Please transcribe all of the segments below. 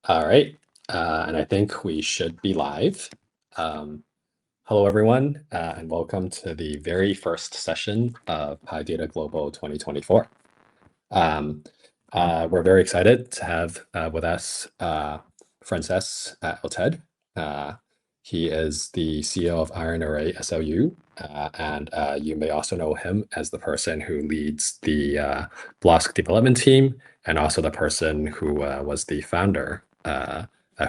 All right, and I think we should be live. Hello, everyone, and welcome to the very first session of PyData Global 2024. We're very excited to have with us Francesc at Alted. He is the CEO of NDArray SLU, and you may also know him as the person who leads the Blosc development team, and also the person who was the founder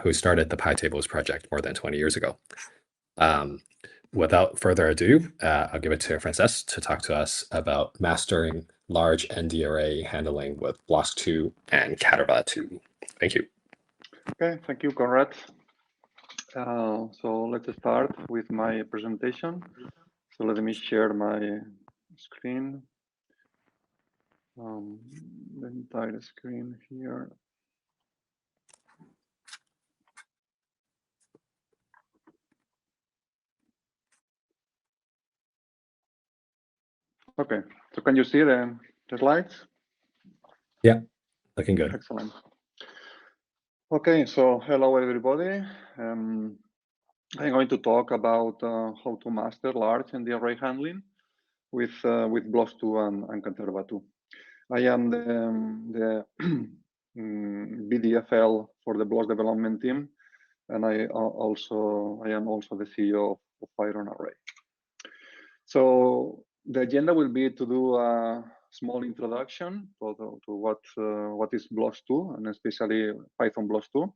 who started the PyTables project more than 20 years ago. Without further ado, I'll give it to Francesc to talk to us about mastering large NDArray handling with Blosc2 and Caterva2. Thank you. Okay, thank you, Conrad. So let's start with my presentation. So let me share my screen, the entire screen here. Okay, so can you see the slides? Yeah, looking good. Excellent. Okay, so hello everybody. I'm going to talk about how to master large NDArray handling with Blosc2 and Caterva2. I am the BDFL for the Blosc development team, and I am also the CEO of NDArray. So the agenda will be to do a small introduction to what is Blosc2, and especially Python Blosc2.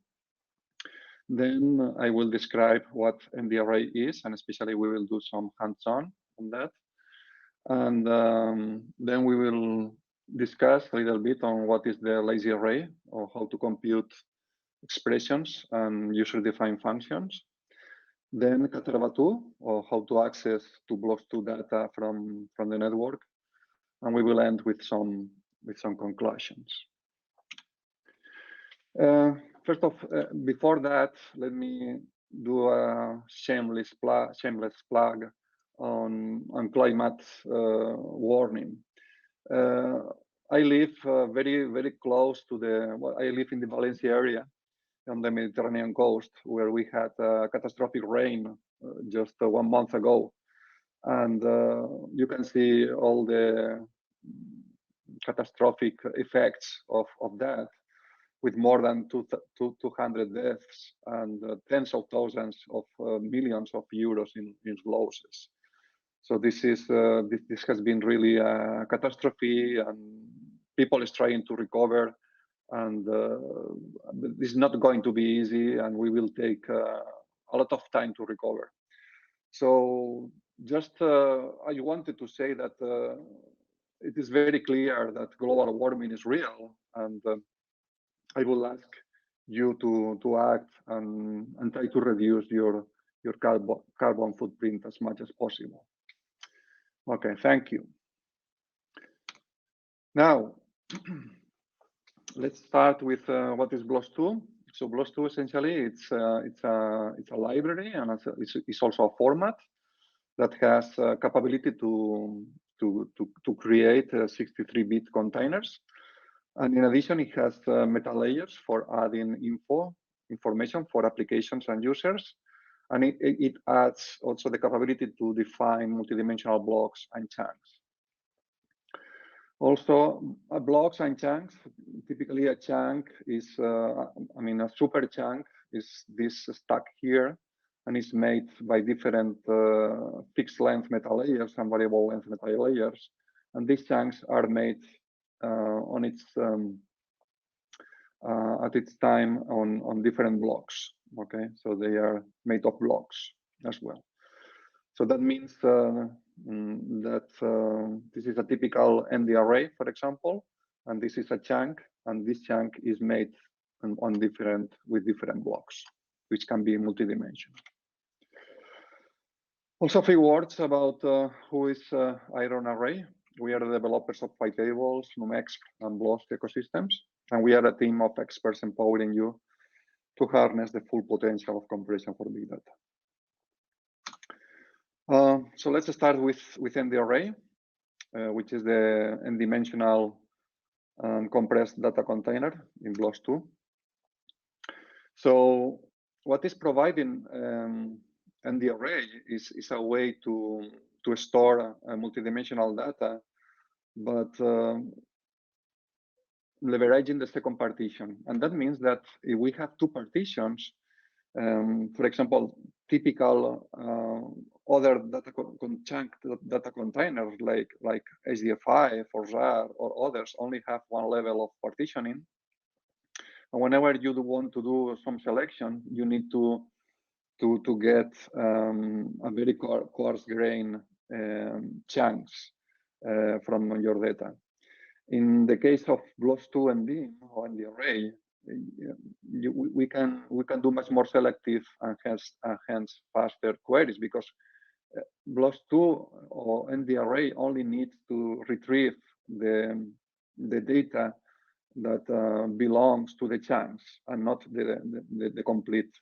Then I will describe what NDArray is, and especially we will do some hands-on on that. And then we will discuss a little bit on what is the lazy array, or how to compute expressions and user-defined functions. Then Caterva2, or how to access to Blosc2 data from the network. And we will end with some conclusions. Before that, let me do a shameless plug on climate warming. I live very close to I live in the Valencia area on the Mediterranean coast, where we had catastrophic rain just 1 month ago. And you can see all the catastrophic effects of that, with more than 200 deaths and tens of thousands of millions of euros in losses. So this has been really a catastrophe, and people is trying to recover, and this is not going to be easy, and we will take a lot of time to recover. So just I wanted to say that it is very clear that global warming is real, and I will ask you to act and try to reduce your carbon footprint as much as possible. Okay, thank you. Now, let's start with what is Blosc2. So Blosc2 essentially it's a library, and it's also a format that has capability to create 63-bit containers. And in addition, it has meta layers for adding information for applications and users. And it adds also the capability to define multidimensional blocks and chunks. Also, blocks and chunks, typically a chunk is, a super chunk is this stack here, and it's made by different fixed length meta layers and variable length meta layers. And these chunks are made at its time on different blocks. Okay, so they are made of blocks as well. So that means that this is a typical NDArray, for example, and this is a chunk, and this chunk is made with different blocks, which can be multidimensional. Also, a few words about who is NDArray. We are the developers of PyTables, NumFOCUS, and Blosc ecosystems, and we are a team of experts empowering you to harness the full potential of compression for big data. So let's start with NDArray, which is the n-dimensional compressed data container in Blosc2. So what is providing NDArray is a way to store multidimensional data, but leveraging the second partition. And that means that if we have two partitions, for example, typical other chunk data containers like HDF5 or RAR or others only have one level of partitioning. And whenever you want to do some selection, you need to get a very coarse grain chunks from your data. In the case of Blosc2 and ND or NDArray, we can do much more selective and hence faster queries, because Blosc2 or NDArray only needs to retrieve the data that belongs to the chunks and not the complete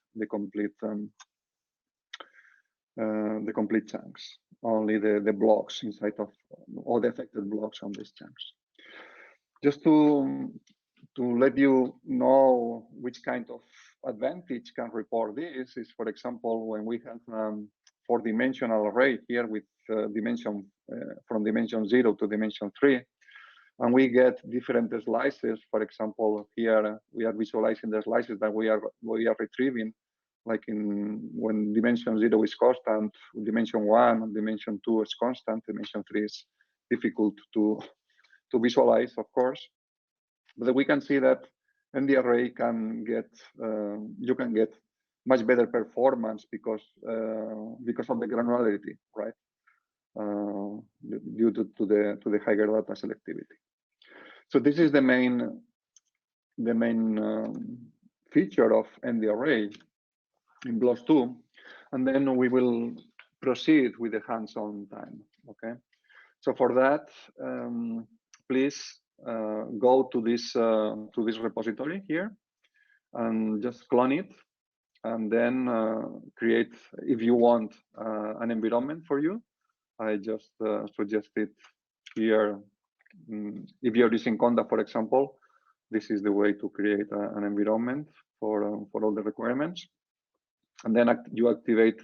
chunks, only the blocks inside of all the affected blocks on these chunks. Just to let you know which kind of advantage can report this is, for example, when we have 4-dimensional array here with dimension from dimension 0 to dimension 3, and we get different slices. For example, here we are visualizing the slices that we are retrieving, like when dimension 0 is constant, dimension 1 and dimension 2 is constant, dimension 3 is difficult to visualize, of course. But we can see that NDArray can get you can get much better performance because of the granularity, right? Due to the higher data selectivity. So this is the main feature of NDArray in Blosc2, and then we will proceed with the hands-on time. Okay. So for that, please go to this repository here and just clone it, and then create, if you want, an environment for you. I just suggested here, if you're using Conda, for example, this is the way to create an environment for all the requirements. And then you activate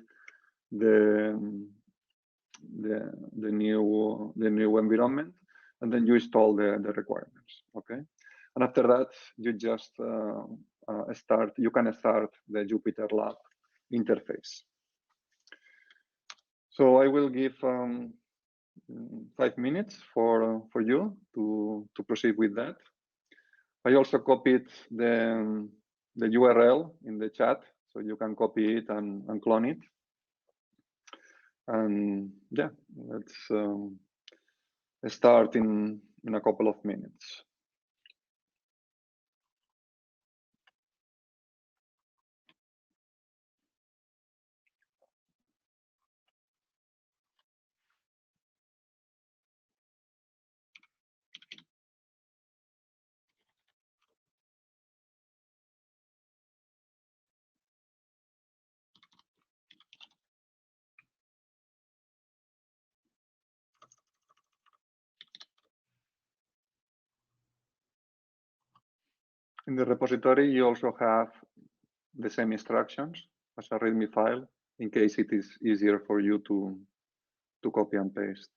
the new environment, and then you install the requirements. Okay, and after that, you just you can start the Jupyter Lab interface. So I will give 5 minutes for you to proceed with that. I also copied the URL in the chat, so you can copy it and clone it. And yeah, let's start in a couple of minutes. In the repository, you also have the same instructions as a README file, in case it is easier for you to copy and paste.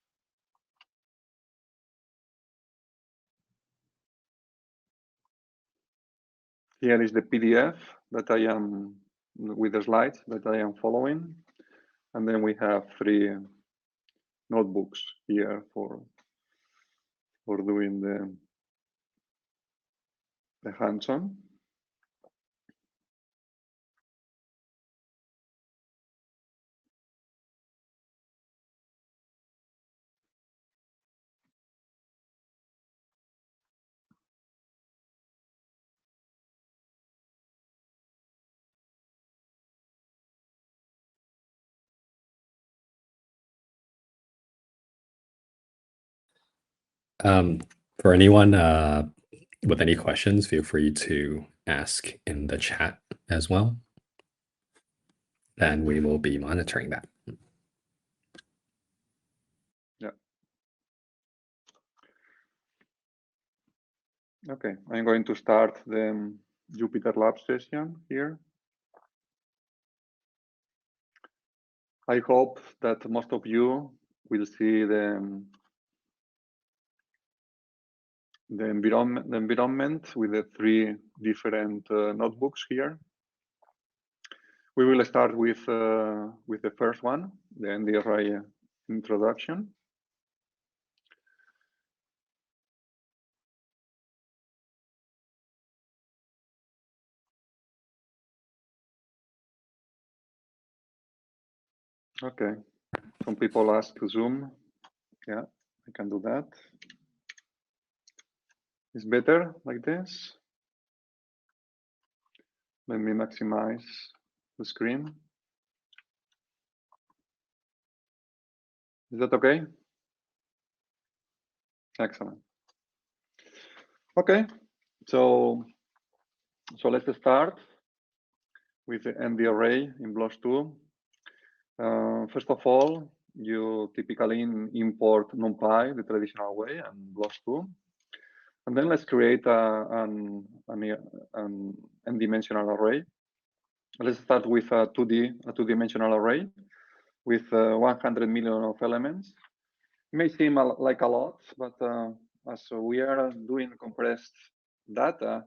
Here is the PDF that I am, with the slides that I am following. And then we have 3 notebooks here for doing the hands-on. For anyone with any questions, feel free to ask in the chat as well, and we will be monitoring that. Yeah. Okay, I'm going to start the Jupyter Lab session here. I hope that most of you will see the environment with the 3 different notebooks here. We will start with the first one, the NDArray introduction. Okay, some people ask to zoom. Yeah, I can do that. It's better like this. Let me maximize the screen. Is that okay? Excellent. Okay, so let's start with the NDArray in Blosc2. First of all, you typically import NumPy the traditional way and Blosc2. And then let's create an n-dimensional array. Let's start with a two-dimensional array with 100 million of elements. It may seem like a lot, but as we are doing compressed data,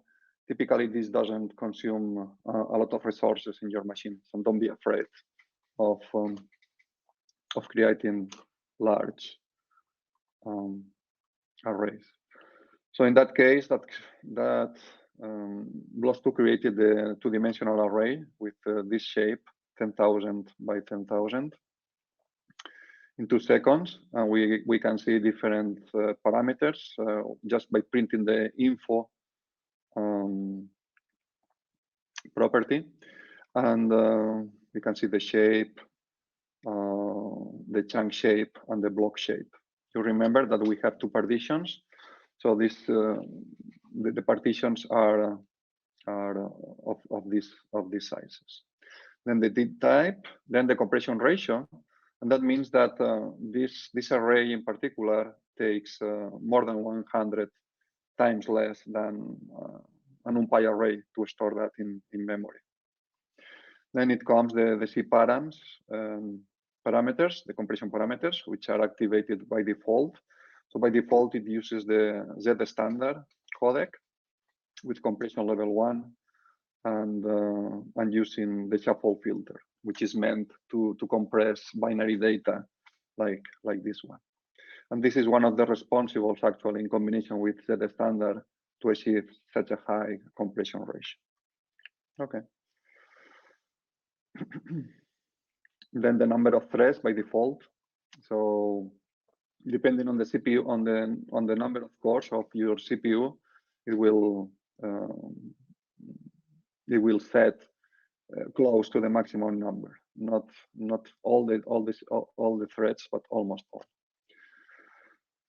typically this doesn't consume a lot of resources in your machine. So don't be afraid of creating large arrays. So in that case, Blosc2 created the two-dimensional array with this shape, 10,000 by 10,000, in 2 seconds, and we can see different parameters just by printing the info property, and we can see the shape, the chunk shape, and the block shape. You remember that we have 2 partitions, so this the partitions are of these sizes. Then the did type, then the compression ratio, and that means that this array in particular takes more than 100 times less than an NumPy array to store that in memory. Then it comes the C parameters, the compression parameters, which are activated by default. So by default, it uses the Z standard codec with compression level 1 and using the shuffle filter, which is meant to compress binary data like this one. And this is one of the responsibles actually in combination with Z standard to achieve such a high compression ratio. Okay. Then the number of threads by default. So depending on the CPU, on the number of cores of your CPU, it will set close to the maximum number. Not all the threads, but almost all.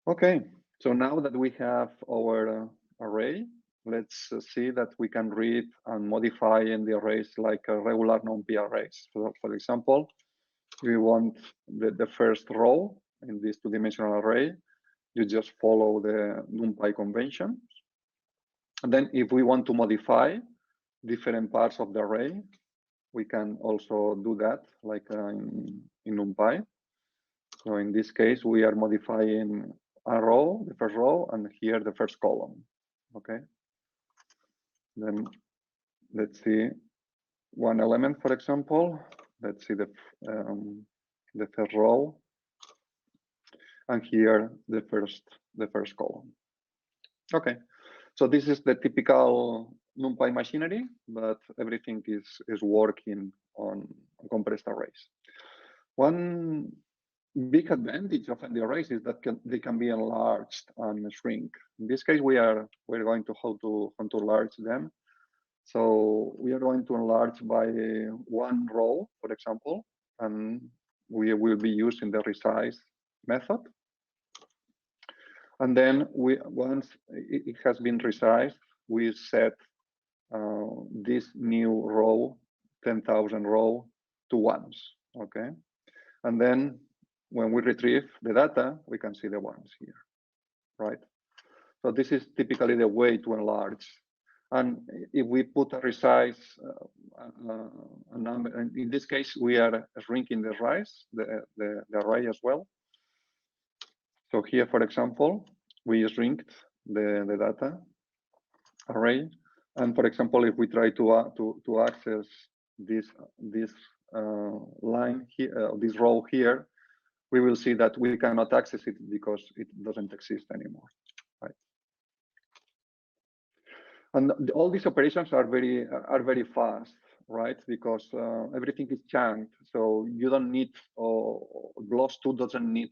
Okay, so now that we have our array, let's see that we can read and modify in the arrays like a regular NumPy arrays. So for example, we want the first row in this two-dimensional array. You just follow the NumPy conventions. And then if we want to modify different parts of the array, we can also do that like in NumPy. So in this case, we are modifying a row, the first row, and here the first column. Okay. Then let's see one element, for example. Let's see the third row, and here the first column. Okay. So this is the typical NumPy machinery, but everything is working on compressed arrays. One big advantage of NDArrays is that they can be enlarged and shrink. In this case, we're going to how to enlarge them. So we are going to enlarge by 1 row, for example, and we will be using the resize method. And then once it has been resized, we set this new row, 10,000 row, to ones. Okay, and then when we retrieve the data, we can see the ones here, right? So this is typically the way to enlarge. And if we put a resize a number. And in this case, we are shrinking the array as well. So here, for example, we shrinked the data array. And for example, if we try to access this line here, this row here, we will see that we cannot access it because it doesn't exist anymore, right? And all these operations are very fast, right? Because everything is chunked, so you don't need, Blosc2 doesn't need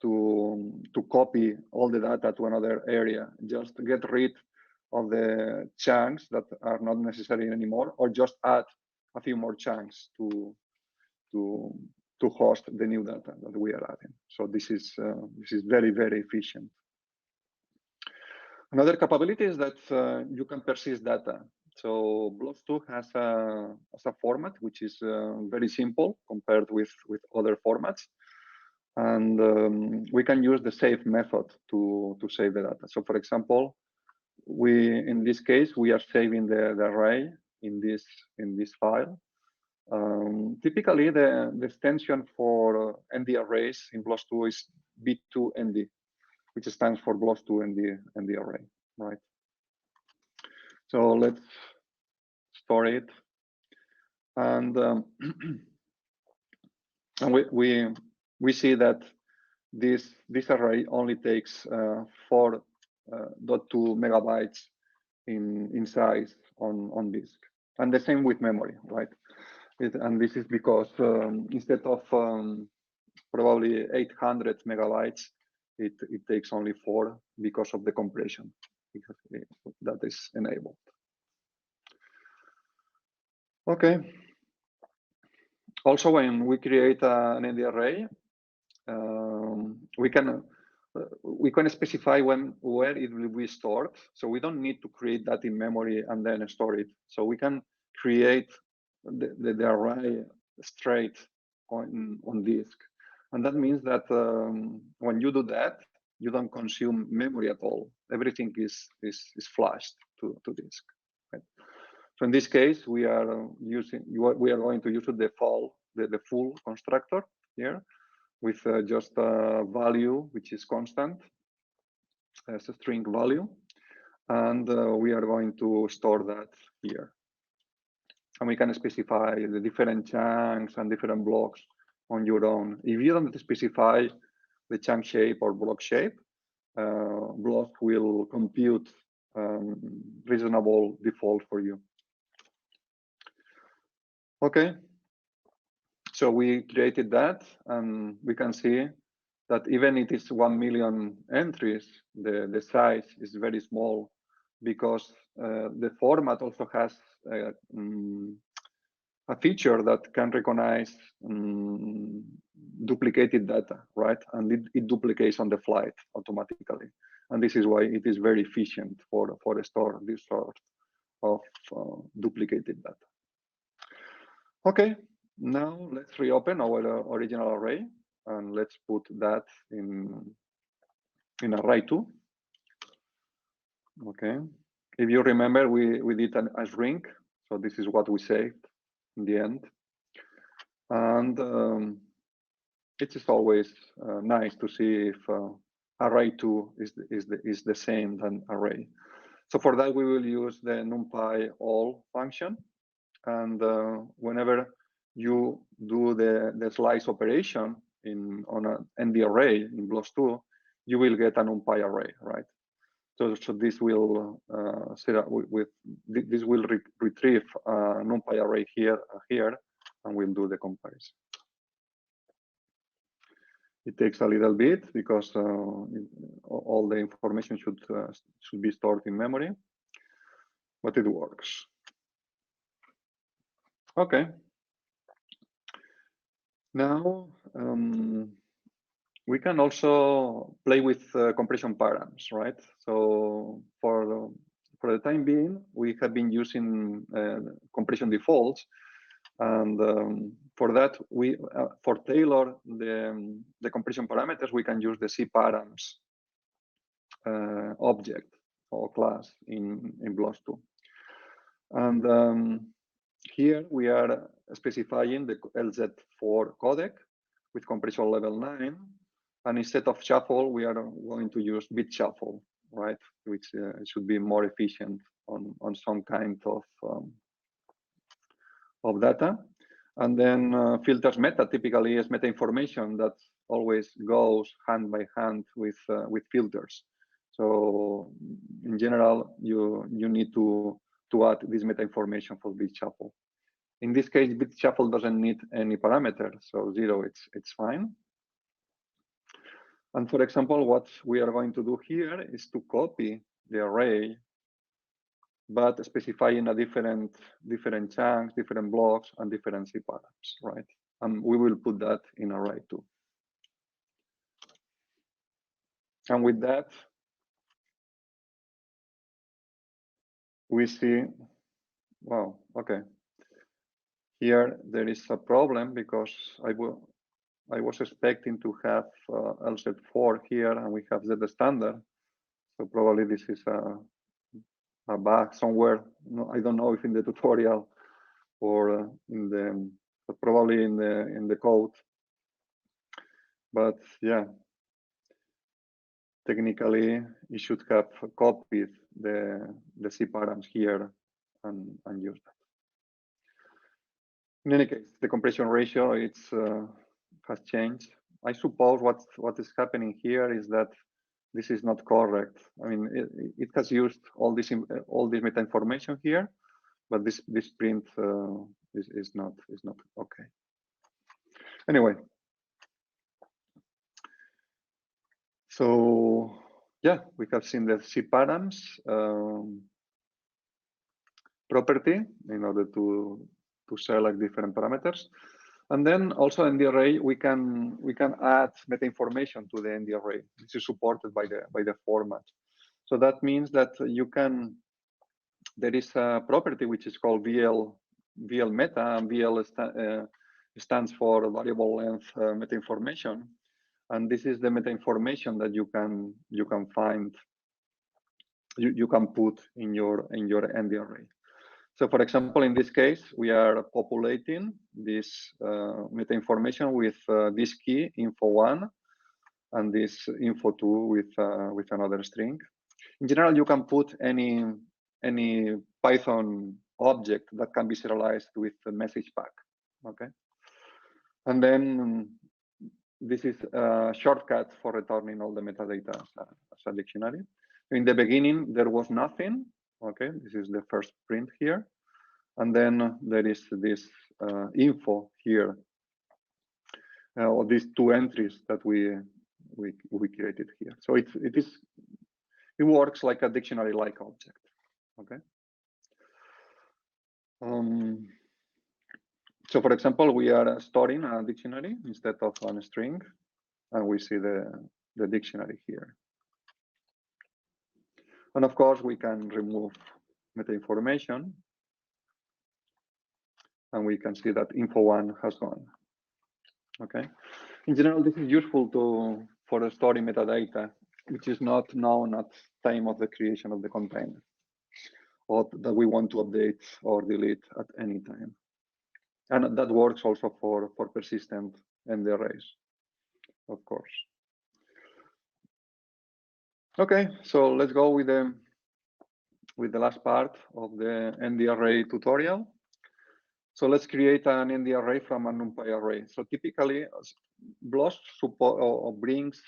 to copy all the data to another area. Just get rid of the chunks that are not necessary anymore, or just add a few more chunks to host the new data that we are adding. So this is very efficient. Another capability is that you can persist data. So Blosc2 has a format which is very simple compared with other formats, and we can use the save method to save the data. So for example, in this case we are saving the array in this file. Typically, the extension for NDArrays in Blosc2 is B2ND, which stands for Blosc2 NDArray, right? So let's store it, and and we see that this array only takes 4.2 megabytes in size on disk, and the same with memory, right? And this is because instead of probably 800 megabytes, it takes only 4 because of the compression, because that is enabled. Okay. Also, when we create an NDArray, we can specify where it will be stored. So we don't need to create that in memory and then store it. So we can create the array straight on disk. And that means that when you do that, you don't consume memory at all. Everything is flashed to disk. Right? So in this case, we are going to use the full constructor here with just a value which is constant as a string value, and we are going to store that here. And we can specify the different chunks and different blocks on your own. If you don't specify the chunk shape or block shape, Blosc will compute reasonable default for you. Okay, so we created that, and we can see that even it is 1 million entries, the size is very small, because the format also has a feature that can recognize duplicated data, right? And it duplicates on the flight automatically. And this is why it is very efficient for store this sort of duplicated data. Okay, now let's reopen our original array, and let's put that in array 2. Okay, if you remember, we did a shrink, so this is what we saved in the end. And it is always nice to see if array 2 is the same than array. So for that, we will use the NumPy all function, and whenever you do the slice operation on an NDArray in Blosc2, you will get a NumPy array, right? So this will set up this will retrieve a NumPy array here, and we'll do the comparison. It takes a little bit because all the information should be stored in memory, but it works. Okay. Now we can also play with compression params, right? So for the time being, we have been using compression defaults, and for that, for tailor the compression parameters, we can use the cparams object or class in Blosc2. And here we are specifying the LZ4 codec with compression level 9. And instead of shuffle, we are going to use bit shuffle, right? Which should be more efficient on some kind of data. And then filters meta typically is meta information that always goes hand by hand with filters. So in general, you need to add this meta information for bit shuffle. In this case, bit shuffle doesn't need any parameter, so 0, it's fine. And for example, what we are going to do here is to copy the array, but specifying a different chunks, different blocks, and different C params, right? And we will put that in array 2. And with that, we see, wow, okay. Here there is a problem because I was expecting to have LZ4 here, and we have Z standard. So probably this is a bug somewhere. No, I don't know if in the tutorial or but probably in the code. But yeah, technically it should have copied the C params here and used that. In any case, the compression ratio has changed. I suppose what is happening here is that this is not correct. I mean, it has used all this meta information here, but this print is not okay. Anyway, so yeah, we have seen the C params property in order to select different parameters. And then also in the array, we can add meta information to the NDArray. This is supported by the format. So that means that there is a property which is called VL meta, and VL stands for variable length meta information. And this is the meta information that you can find, you can put in your NDArray. So for example, in this case, we are populating this meta information with this key info1 and this info2 with another string. In general, you can put any Python object that can be serialized with the message pack. Okay, and then this is a shortcut for returning all the metadata as a dictionary. In the beginning, there was nothing. Okay, this is the first print here. And then there is this info here, or these two entries that we created here. So it works like a dictionary-like object. Okay. So for example, we are storing a dictionary instead of a string, and we see the dictionary here. And of course, we can remove meta information, and we can see that info1 has gone. Okay. In general, this is useful for storing metadata, which is not known at time of the creation of the container, or that we want to update or delete at any time. And that works also for persistent NDArrays, of course. Okay, so let's go with the last part of the NDArray tutorial. So let's create an NDArray from a NumPy array. So typically, Blosc2 brings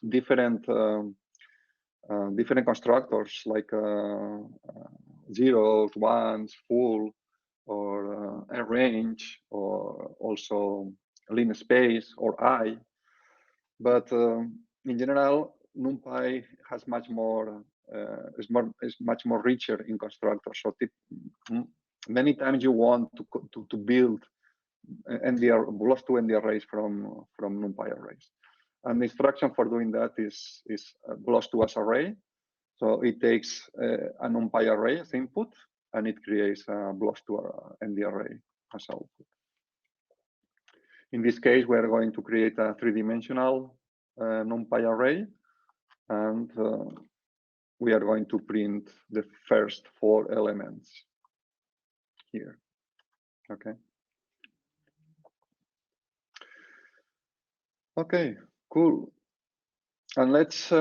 different constructors like zeros, ones, full, or arrange, or also lim space or I. But in general, NumPy has much more is much more richer in constructors. So many times you want to build Blosc2 NDArrays from NumPy arrays, and the instruction for doing that is Blosc2 as array. So it takes a NumPy array as input, and it creates a Blosc2 NDArray as output. In this case, we are going to create a 3-dimensional NumPy array, and we are going to print the first 4 elements here. Okay. Okay, cool. And let's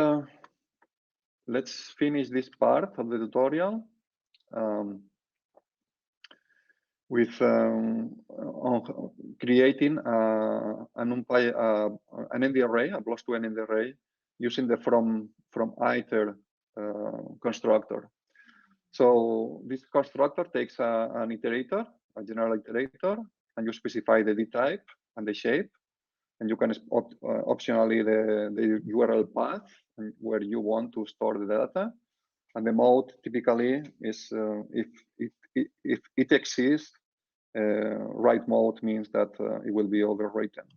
finish this part of the tutorial with creating an NDArray, a Blosc2 NDArray, using the from iter constructor. So this constructor takes an iterator, a general iterator, and you specify the D type and the shape, and you can optionally the URL path where you want to store the data. And the mode typically is if it exists, write mode means that it will be overwritten.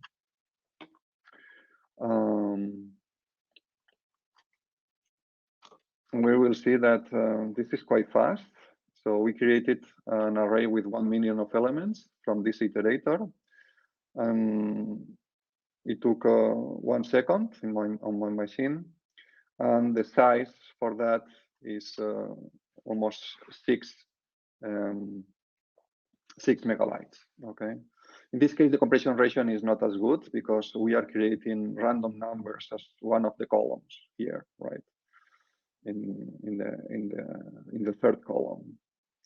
We will see that this is quite fast. So we created an array with 1 million of elements from this iterator. And it took 1 second on my machine. And the size for that is almost 6 megabytes. Okay. In this case, the compression ratio is not as good because we are creating random numbers as one of the columns here, right? In the third column,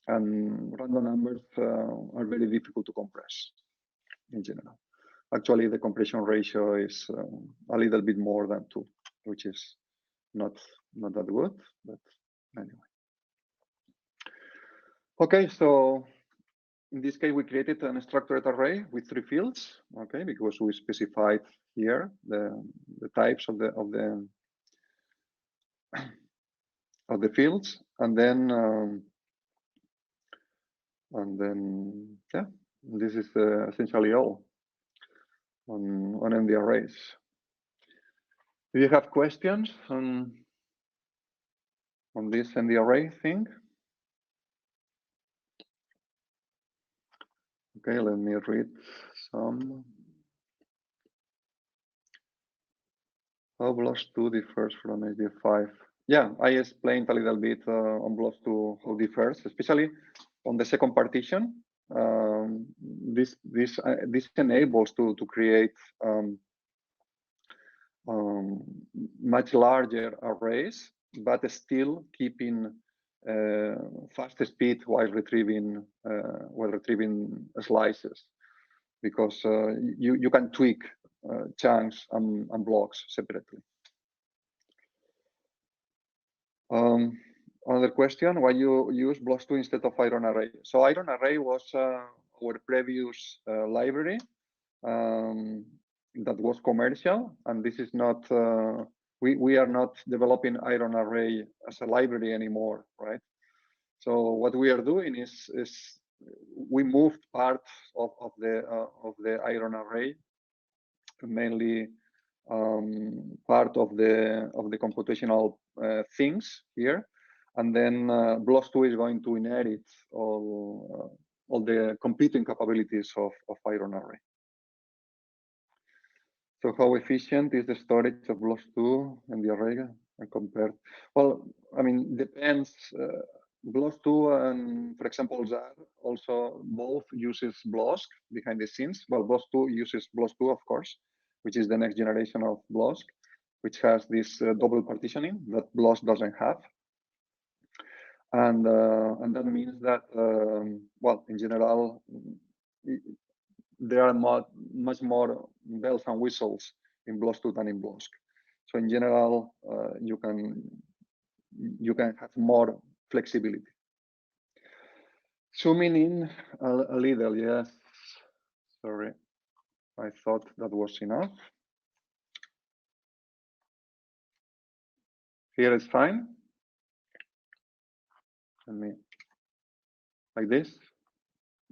and random numbers are very difficult to compress in general. Actually, the compression ratio is a little bit more than 2, which is not that good, but anyway. Okay, so in this case, we created an structured array with 3 fields, okay, because we specified here the types of the fields, and then yeah, this is essentially all on NDArrays. Do you have questions on this NDArray thing? Okay, let me read some. How Blosc2 differs from HDF5? Yeah, I explained a little bit on Blosc2 how it differs, especially on the second partition. This enables to create much larger arrays, but still keeping fast speed while retrieving slices, because you can tweak chunks and blocks separately. Another question: why you use Blosc2 instead of NDArray? So NDArray was our previous library that was commercial, and this is not. We are not developing NDArray as a library anymore, right? So what we are doing is we moved part of the NDArray, mainly part of the computational things here, and then Blosc2 is going to inherit all the computing capabilities of NDArray. So how efficient is the storage of Blosc2 and the array compared? Well, I mean, depends. Blosc2 and, for example, ZAR also both uses Blosc behind the scenes. Well, Blosc2 uses Blosc2, of course, which is the next generation of Blosc, which has this double partitioning that Blosc doesn't have. And that means that, well, in general, there are much more bells and whistles in Blosc2 than in Blosc. So in general, you can have more flexibility. Zooming in a little, yes. Sorry, I thought that was enough. Here is fine. Let me, like this.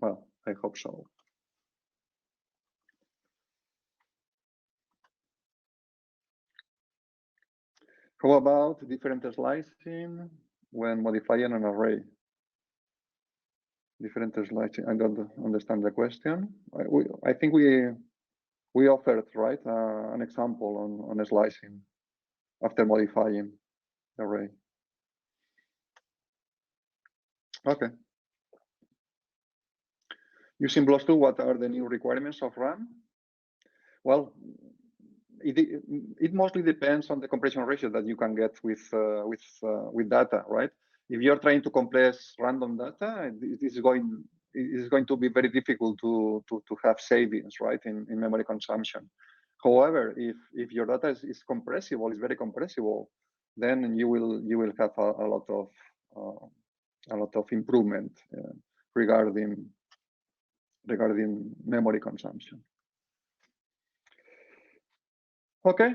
Well, I hope so. How about different slicing when modifying an array? Different slicing. I don't understand the question. I think we offered, right, an example on slicing after modifying the array. Okay. Using Blosc2, what are the new requirements of RAM? Well, it mostly depends on the compression ratio that you can get with data, right? If you're trying to compress random data, it is going to be very difficult to have savings, right, in memory consumption. However, if your data is compressible, is very compressible, then you will have a lot of improvement regarding memory consumption. Okay,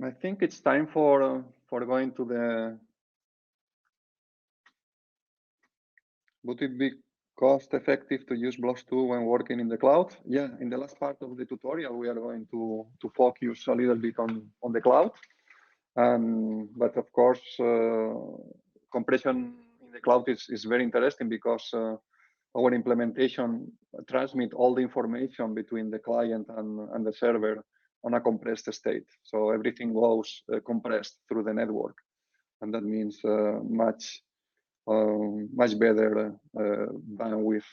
I think it's time for going to the. Would it be cost effective to use Blosc2 when working in the cloud? Yeah, in the last part of the tutorial, we are going to focus a little bit on the cloud. But of course, compression in the cloud is very interesting because our implementation transmit all the information between the client and the server on a compressed state. So everything goes compressed through the network. And that means much better bandwidth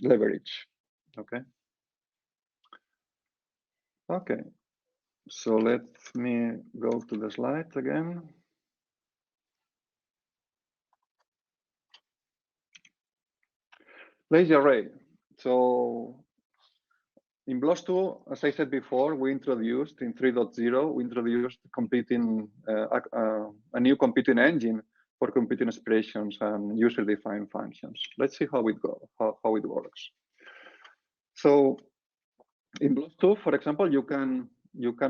leverage. Okay. Okay. So let me go to the slides again. Lazy array. So in Blosc2, as I said before, we introduced in 3.0, we introduced computing a new computing engine for computing expressions and user-defined functions. Let's see how it works. So in Blosc2, for example, you can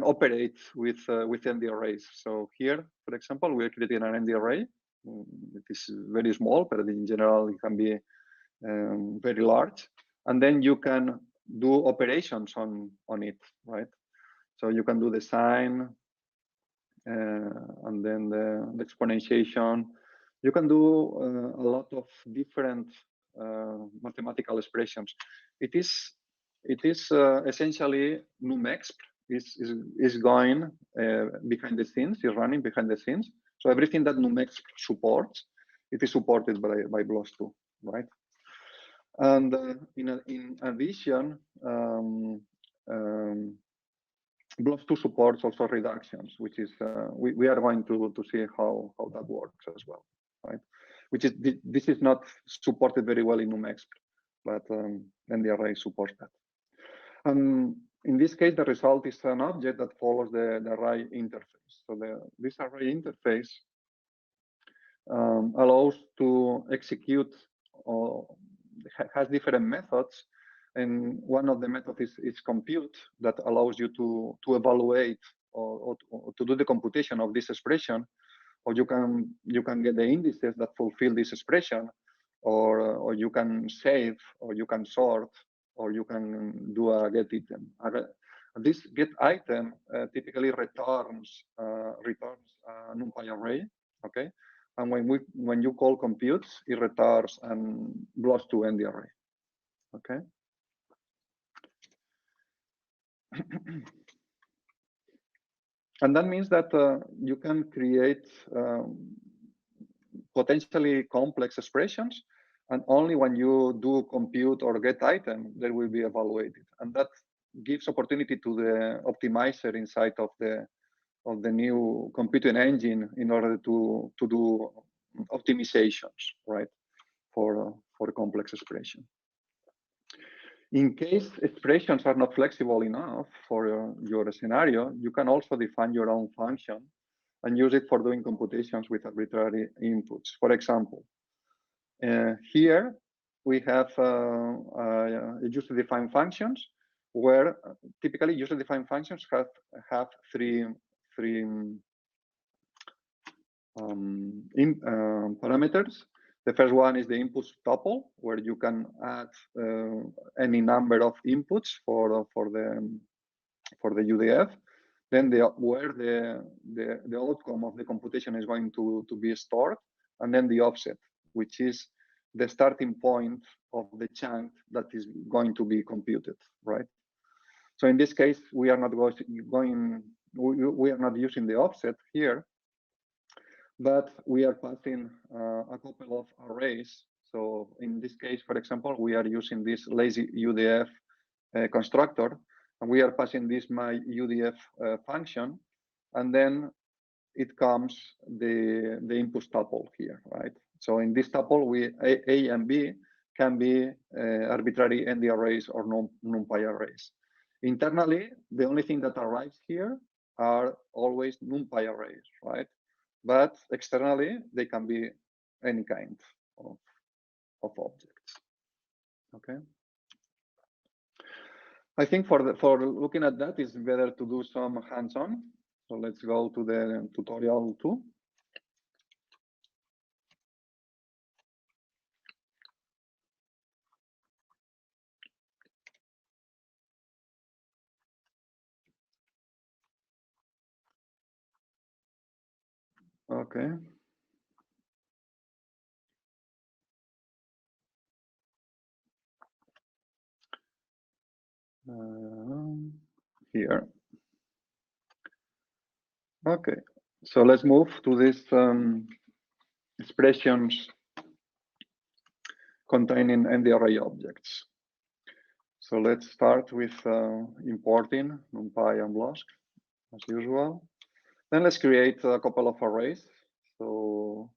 operate with NDArrays. So here, for example, we are creating an NDArray. It is very small, but in general, it can be very large. And then you can do operations on it, right? So you can do the sign and then the exponentiation. You can do a lot of different mathematical expressions. It is essentially NumExp is going behind the scenes, is running behind the scenes. So everything that NumExp supports, it is supported by Blosc2, right? And in addition, Blosc2 supports also reductions, which is we are going to see how that works as well, right? Which is this is not supported very well in NumExp, but NDArray supports that. In this case, the result is an object that follows the array interface. So this array interface allows to execute or has different methods, and one of the methods is compute that allows you to evaluate or to do the computation of this expression, or you can get the indices that fulfill this expression, or you can save, or you can sort, or you can do a get item. This get item typically returns NumPy array, okay? And when you call computes, it returns an Blosc2 NDArray, okay? And that means that you can create potentially complex expressions, and only when you do compute or get item, they will be evaluated. And that gives opportunity to the optimizer inside of the new computing engine in order to do optimizations, right, for complex expression. In case expressions are not flexible enough for your scenario, you can also define your own function and use it for doing computations with arbitrary inputs. For example, here we have user-defined functions, where typically user-defined functions have three parameters. The first one is the inputs tuple, where you can add any number of inputs for the UDF. Then where the outcome of the computation is going to be stored, and then the offset, which is the starting point of the chunk that is going to be computed, right? So in this case, we are not using the offset here, but we are passing a couple of arrays. So in this case, for example, we are using this lazy UDF constructor, and we are passing this my UDF function, and then it comes the input tuple here, right? So in this tuple, A and B can be arbitrary NDArrays or NumPy arrays. Internally, the only thing that arrives here are always NumPy arrays, right? But externally, they can be any kind of objects. Okay. I think for looking at that, it's better to do some hands-on. So let's go to the tutorial 2. Okay. Here. Okay. So let's move to this expressions containing NDArray objects. So let's start with importing NumPy and Blosc as usual. Then let's create a couple of arrays. So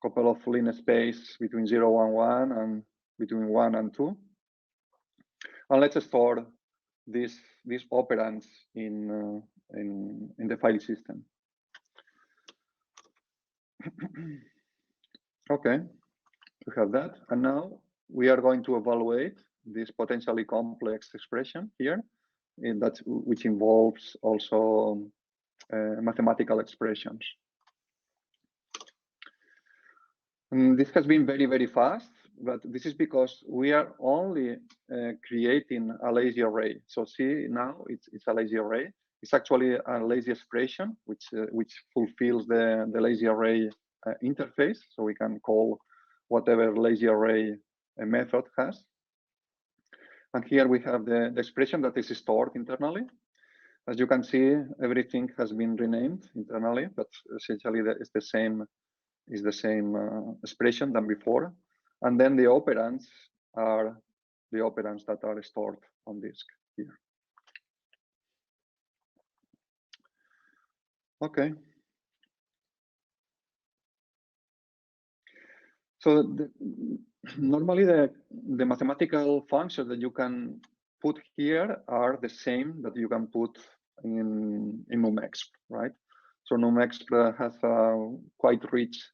a couple of line space between 0 and 1 and between 1 and 2. And let's store these operands in the file system. Okay, we have that. And now we are going to evaluate this potentially complex expression here, which involves also mathematical expressions. And this has been very, very fast, but this is because we are only creating a lazy array. So see now it's a lazy array. It's actually a lazy expression which fulfills the lazy array interface. So we can call whatever lazy array method has. And here we have the expression that is stored internally. As you can see, everything has been renamed internally, but essentially it's the same expression than before. And then the operands are the operands that are stored on disk here. Okay. So normally the mathematical functions that you can put here are the same that you can put in NumExp, right? So NumExp has a quite rich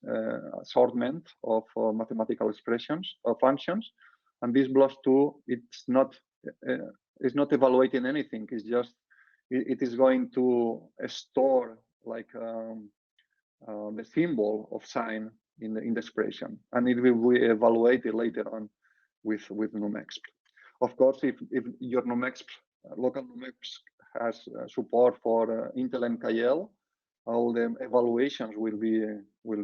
assortment of mathematical expressions or functions, and this Blosc2 it's not evaluating anything. It's just it is going to store like the symbol of sign in the expression, and it will be evaluated later on with NumExp. Of course, if your NumExp local NumExp has support for Intel NKL, all the evaluations will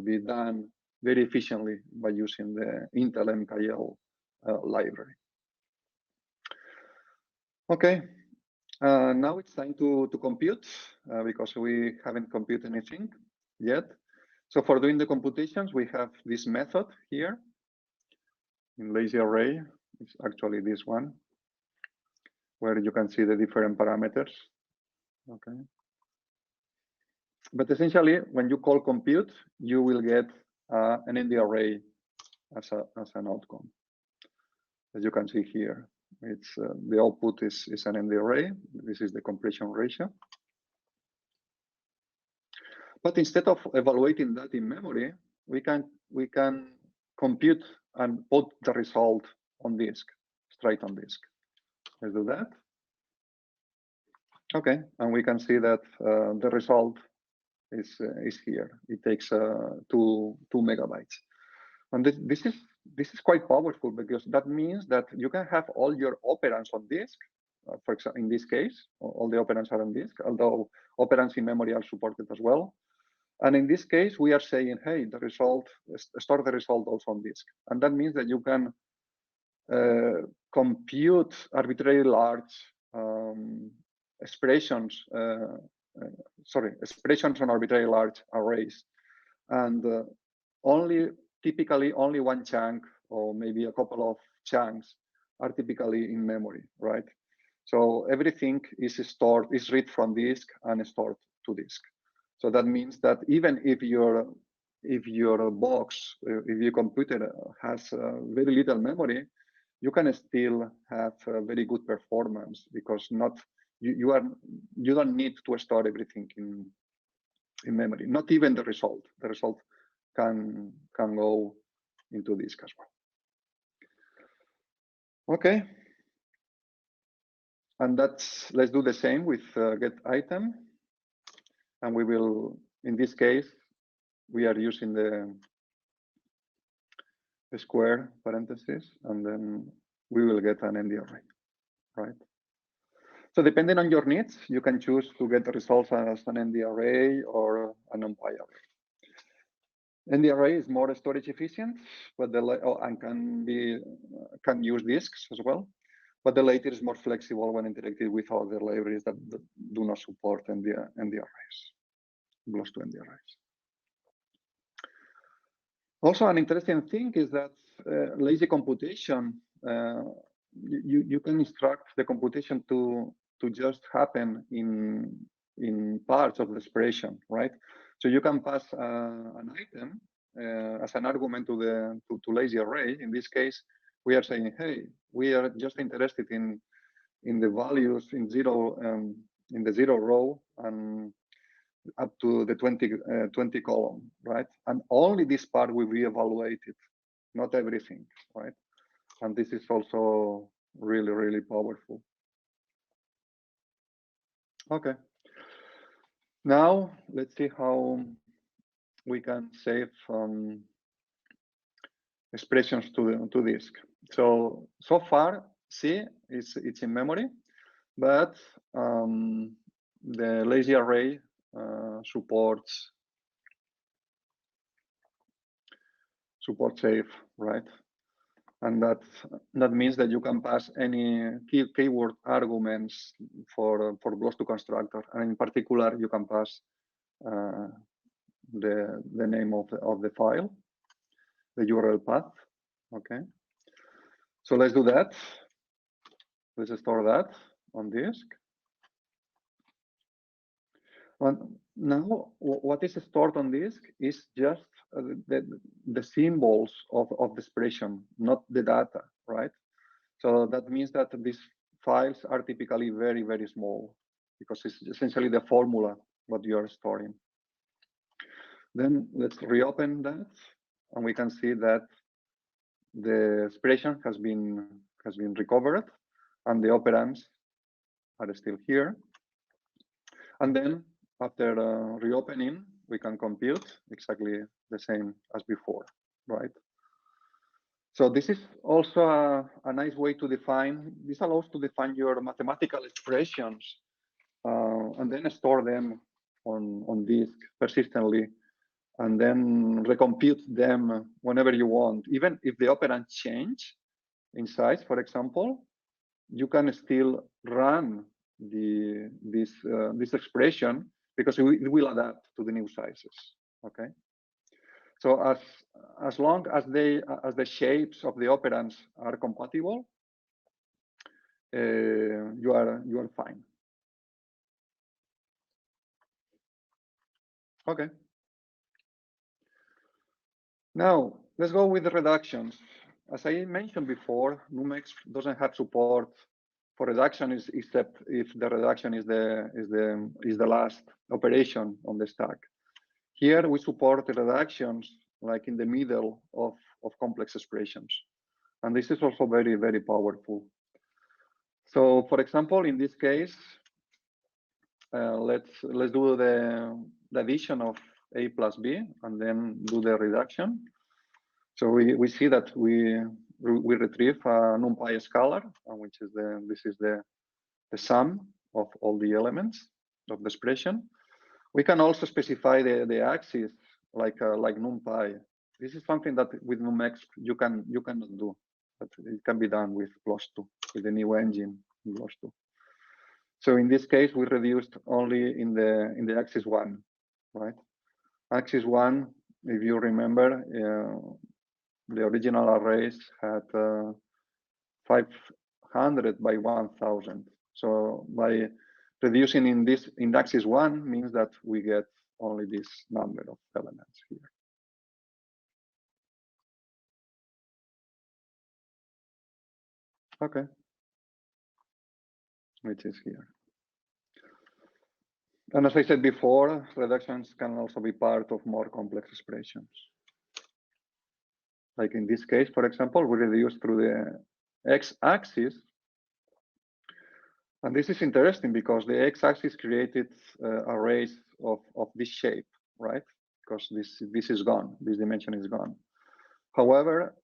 be done very efficiently by using the Intel NKL library. Okay, now it's time to compute because we haven't computed anything yet. So for doing the computations, we have this method here in lazy array. It's actually this one, where you can see the different parameters. Okay. But essentially, when you call compute, you will get an NDArray as an outcome. As you can see here, it's the output is an NDArray. This is the completion ratio. But instead of evaluating that in memory, we can compute and put the result on disk, straight on disk. Let's do that. Okay, and we can see that the result is here. It takes 2 megabytes, and this is quite powerful because that means that you can have all your operands on disk. For example, in this case, all the operands are on disk, although operands in memory are supported as well. And in this case, we are saying, hey, the result, store the result also on disk. And that means that you can compute arbitrarily large expressions on arbitrarily large arrays. and typically only one chunk or maybe a couple of chunks are typically in memory, right? So everything is read from disk and stored to disk. So that means that even if your box, if your computer has very little memory, you can still have very good performance, because you don't need to store everything in memory. Not even the result. The result can go into disk as well. Okay. And let's do the same with get item. And we will, in this case, we are using the square parentheses, and then we will get an NDArray, right? So depending on your needs, you can choose to get the results as an NDArray or a NumPy array. NDArray is more storage efficient, but and can use disks as well. But the later is more flexible when integrated with other libraries that do not support NDArrays, Blosc2 NDArrays. Also, an interesting thing is that lazy computation, you can instruct the computation to just happen in parts of the expression, right? So you can pass an item as an argument to lazy array. In this case, we are saying, hey, we are just interested in the values in the 0 row and up to the 20 column, right? And only this part will be evaluated, not everything, right? And this is also really, really powerful. Okay. Now let's see how we can save expressions to disk. So far, C it's in memory, but the lazy array supports save, right? And that means that you can pass any keyword arguments for Blosc2 constructor, and in particular, you can pass the name of the file, the URL path. Okay, so let's do that. Let's store that on disk. And now, what is stored on disk is just the symbols of the expression, not the data, right? So that means that these files are typically very, very small, because it's essentially the formula what you are storing. Then let's reopen that, and we can see that the expression has been recovered, and the operands are still here. And then after reopening, we can compute exactly the same as before, right? So this is also a nice way to define. This allows to define your mathematical expressions and then store them on disk persistently, and then recompute them whenever you want. Even if the operands change in size, for example, you can still run this expression, because it will adapt to the new sizes. Okay. So as long as the shapes of the operands are compatible, you are fine. Okay. Now let's go with the reductions. As I mentioned before, NumExp doesn't have support for reduction, except if the reduction is the last operation on the stack. Here we support the reductions like in the middle of complex expressions, and this is also very, very powerful. So, for example, in this case, let's do the addition of a plus b and then do the reduction. So we see that we retrieve a NumPy scalar, which is this is the sum of all the elements of the expression. We can also specify the axis like NumPy. This is something that with NumExp you cannot do, but it can be done with Blosc2, with the new engine in Blosc2. So in this case, we reduced only in the axis 1, right? Axis 1 if you remember, the original arrays had 500 by 1000. So by reducing in this indexes 1 means that we get only this number of elements here. Okay, which is here. And as I said before, reductions can also be part of more complex expressions. Like in this case, for example, we reduce through the x-axis. And this is interesting because the x-axis created arrays of this shape, right? Because this is gone, this dimension is gone. However,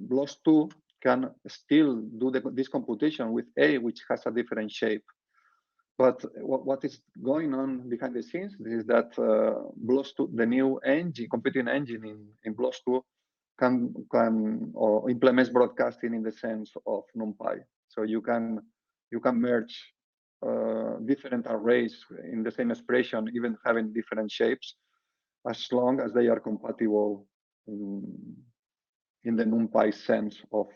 Blosc2 can still do this computation with A, which has a different shape. But what is going on behind the scenes is that Blosc2, the new engine, computing engine in Blosc2, can or implements broadcasting in the sense of NumPy. So you can merge different arrays in the same expression, even having different shapes, as long as they are compatible in the NumPy sense of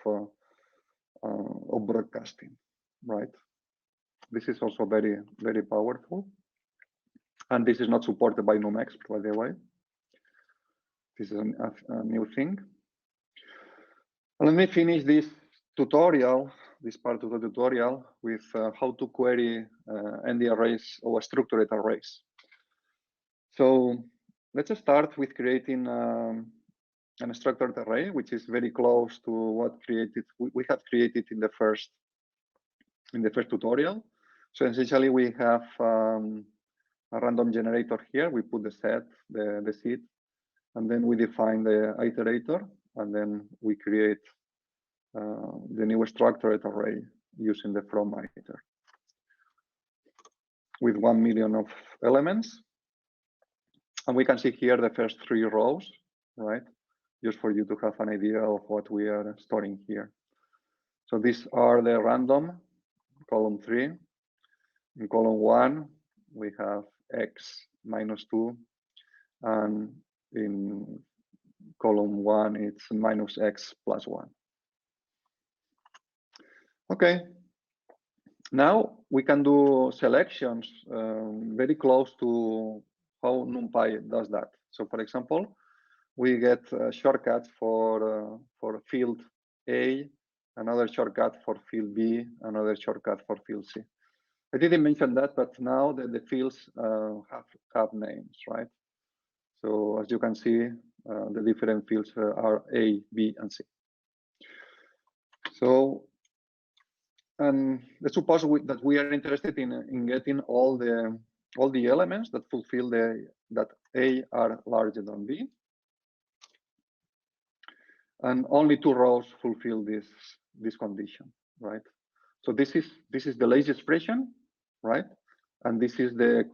broadcasting, right? This is also very, very powerful. And this is not supported by NumEx, by the way. This is a new thing. Let me finish this tutorial, this part of the tutorial, with how to query NDArrays or structured arrays. So let's start with creating an structured array, which is very close to what we have created in the first tutorial. So essentially, we have a random generator here. We put the set, the seed, and then we define the iterator, and then we create the new structured array using the from iter with 1 million of elements. And we can see here the first 3 rows, right? Just for you to have an idea of what we are storing here. So these are the random, column 3. In column 1, we have x minus 2, and in column 1, it's minus x plus 1. Okay, now we can do selections very close to how NumPy does that. So for example, we get shortcuts for field A, another shortcut for field B, another shortcut for field C. I didn't mention that, but now the fields have names, right? So as you can see, the different fields are A, B, and C. So, and let's suppose that we are interested in getting all the elements that fulfill that A are larger than B, and only 2 rows fulfill this condition, right? So this is the lazy expression, right? And this is the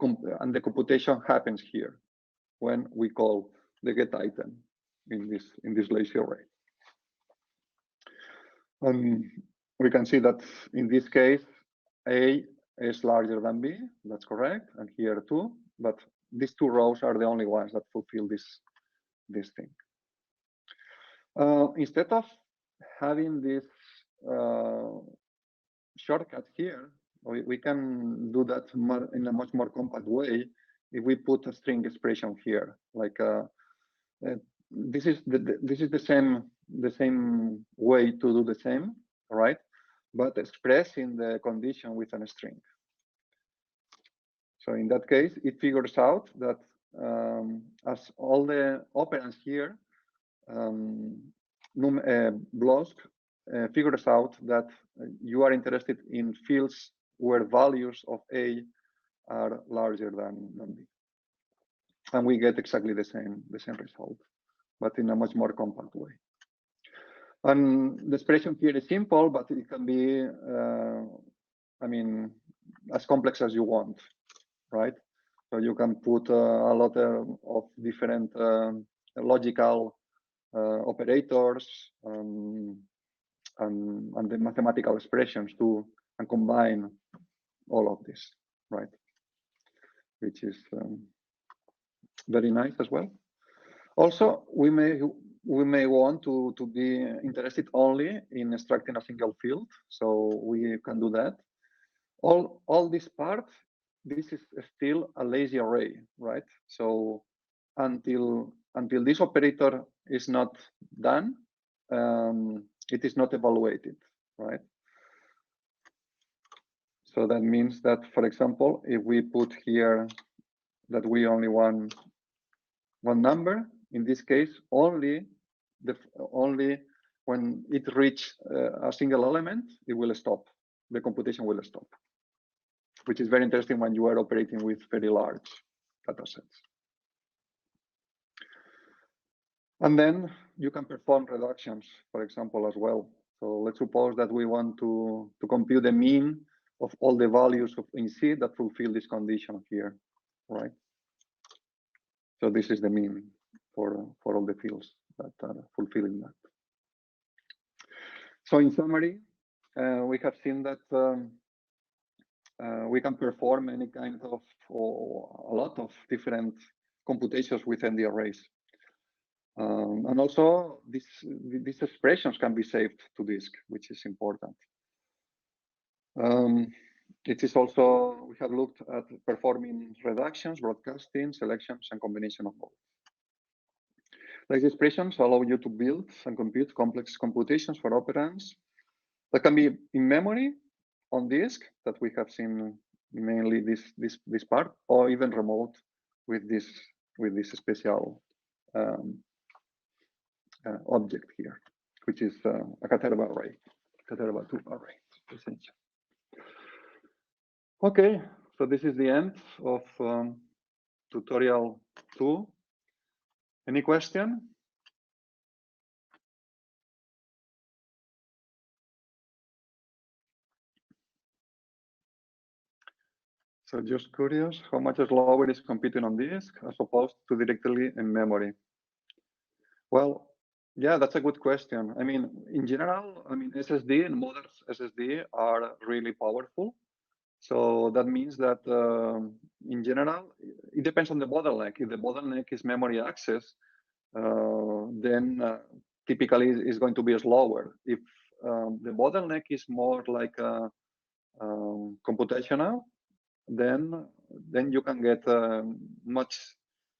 computation happens here when we call the get item in this lazy array. We can see that in this case, A is larger than B. That's correct, and here too. But these 2 rows are the only ones that fulfill this thing. Instead of having this shortcut here, we can do that in a much more compact way if we put a string expression here. Like this is the same way to do the same, right? But expressing the condition with a string. So in that case, it figures out that as all the operands here, Blosc figures out that you are interested in fields where values of A are larger than B. And we get exactly the same result, but in a much more compact way. And the expression here is simple, but it can be, I mean, as complex as you want, right? So you can put a lot of different logical operators and the mathematical expressions too, and combine all of this, right? Which is very nice as well. Also, we may want to be interested only in extracting a single field, so we can do that. All this part, this is still a lazy array, right? So until this operator is not done, it is not evaluated, right? So that means that, for example, if we put here that we only want one number, in this case, only when it reaches a single element, it will stop. The computation will stop, which is very interesting when you are operating with very large data sets. And then you can perform reductions, for example, as well. So let's suppose that we want to compute the mean of all the values in C that fulfill this condition here, right? So this is the mean for all the fields that are fulfilling that. So in summary, we have seen that we can perform any kind of, or a lot of different computations with NDArrays. And also these expressions can be saved to disk, which is important. It is also, we have looked at performing reductions, broadcasting, selections, and combination of both. These expressions allow you to build and compute complex computations for operands that can be in memory, on disk, that we have seen mainly this part, or even remote with this special object here, which is a Caterva2 array, essentially. Okay, so this is the end of tutorial 2. Any question? So just curious, how much slower is computing on disk as opposed to directly in memory? Well, yeah, that's a good question. I mean, in general, I mean, SSD and modern SSD are really powerful. So that means that in general, it depends on the bottleneck. If the bottleneck is memory access, then typically it's going to be slower. If the bottleneck is more like computational, then you can get much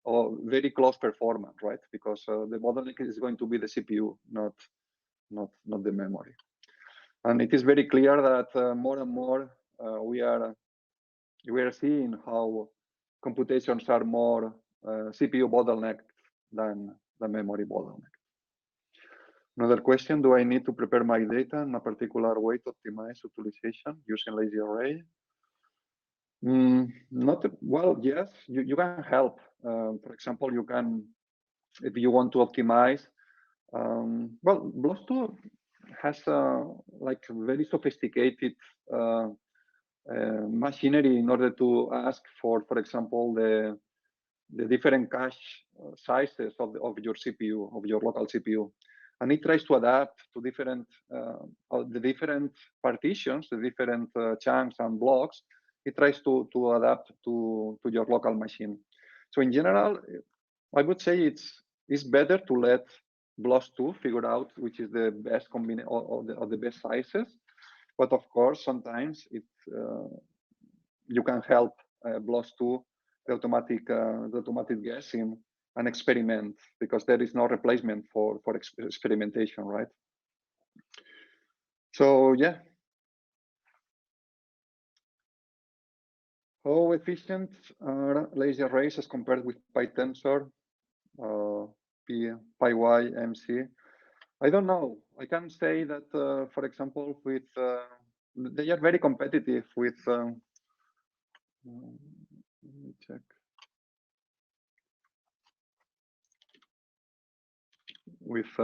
or very close performance, right? Because the bottleneck is going to be the CPU, not the memory. And it is very clear that more and more we are seeing how computations are more CPU bottleneck than the memory bottleneck. Another question: do I need to prepare my data in a particular way to optimize utilization using lazy array? Not well. Yes, you can help. For example, you can, if you want to optimize. Well, Blosc2 has like very sophisticated machinery in order to ask for example, the different cache sizes of your CPU, of your local CPU, and it tries to adapt to different the different partitions, the different chunks and blocks. It tries to adapt to your local machine. So in general, I would say it's better to let Blosc2 figure out which is the best combination of the best sizes. But of course, sometimes you can help Blosc2 the automatic guessing and experiment, because there is no replacement for experimentation, right? So yeah. How efficient are lazy arrays as compared with PyTensor, PyMC? I don't know. I can say that, for example, with they are very competitive with. Let me check. With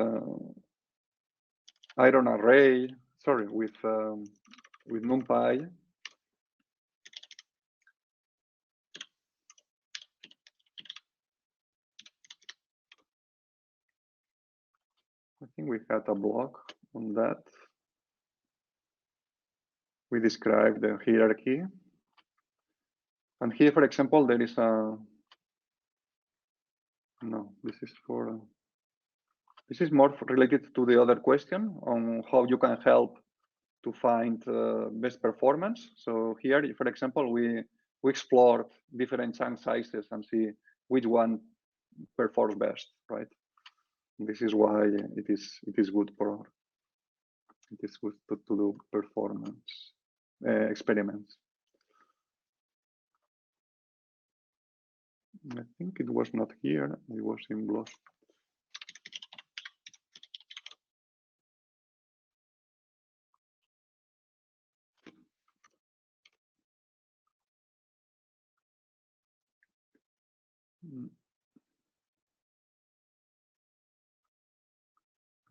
NDArray, sorry, with NumPy. I think we had a blog on that. We described the hierarchy. And here, for example, there is a No, this is for. This is more related to the other question on how you can help to find best performance. So here, for example, we explored different chunk sizes and see which one performs best, right? This is why it is good for to do performance experiments. I think it was not here. It was in Blosc.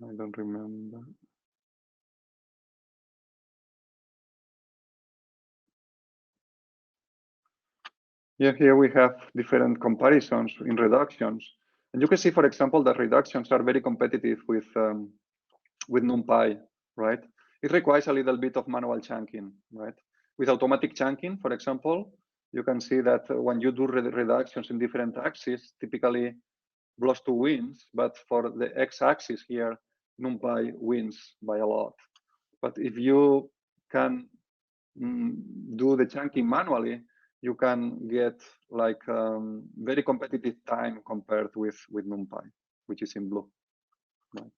I don't remember. Yeah, here we have different comparisons in reductions. And you can see, for example, that reductions are very competitive with NumPy, right? It requires a little bit of manual chunking, right? With automatic chunking, for example, you can see that when you do reductions in different axes, typically Blosc2 wins, but for the x-axis here, NumPy wins by a lot. But if you can do the chunking manually, you can get like very competitive time compared with NumPy, which is in blue. Right.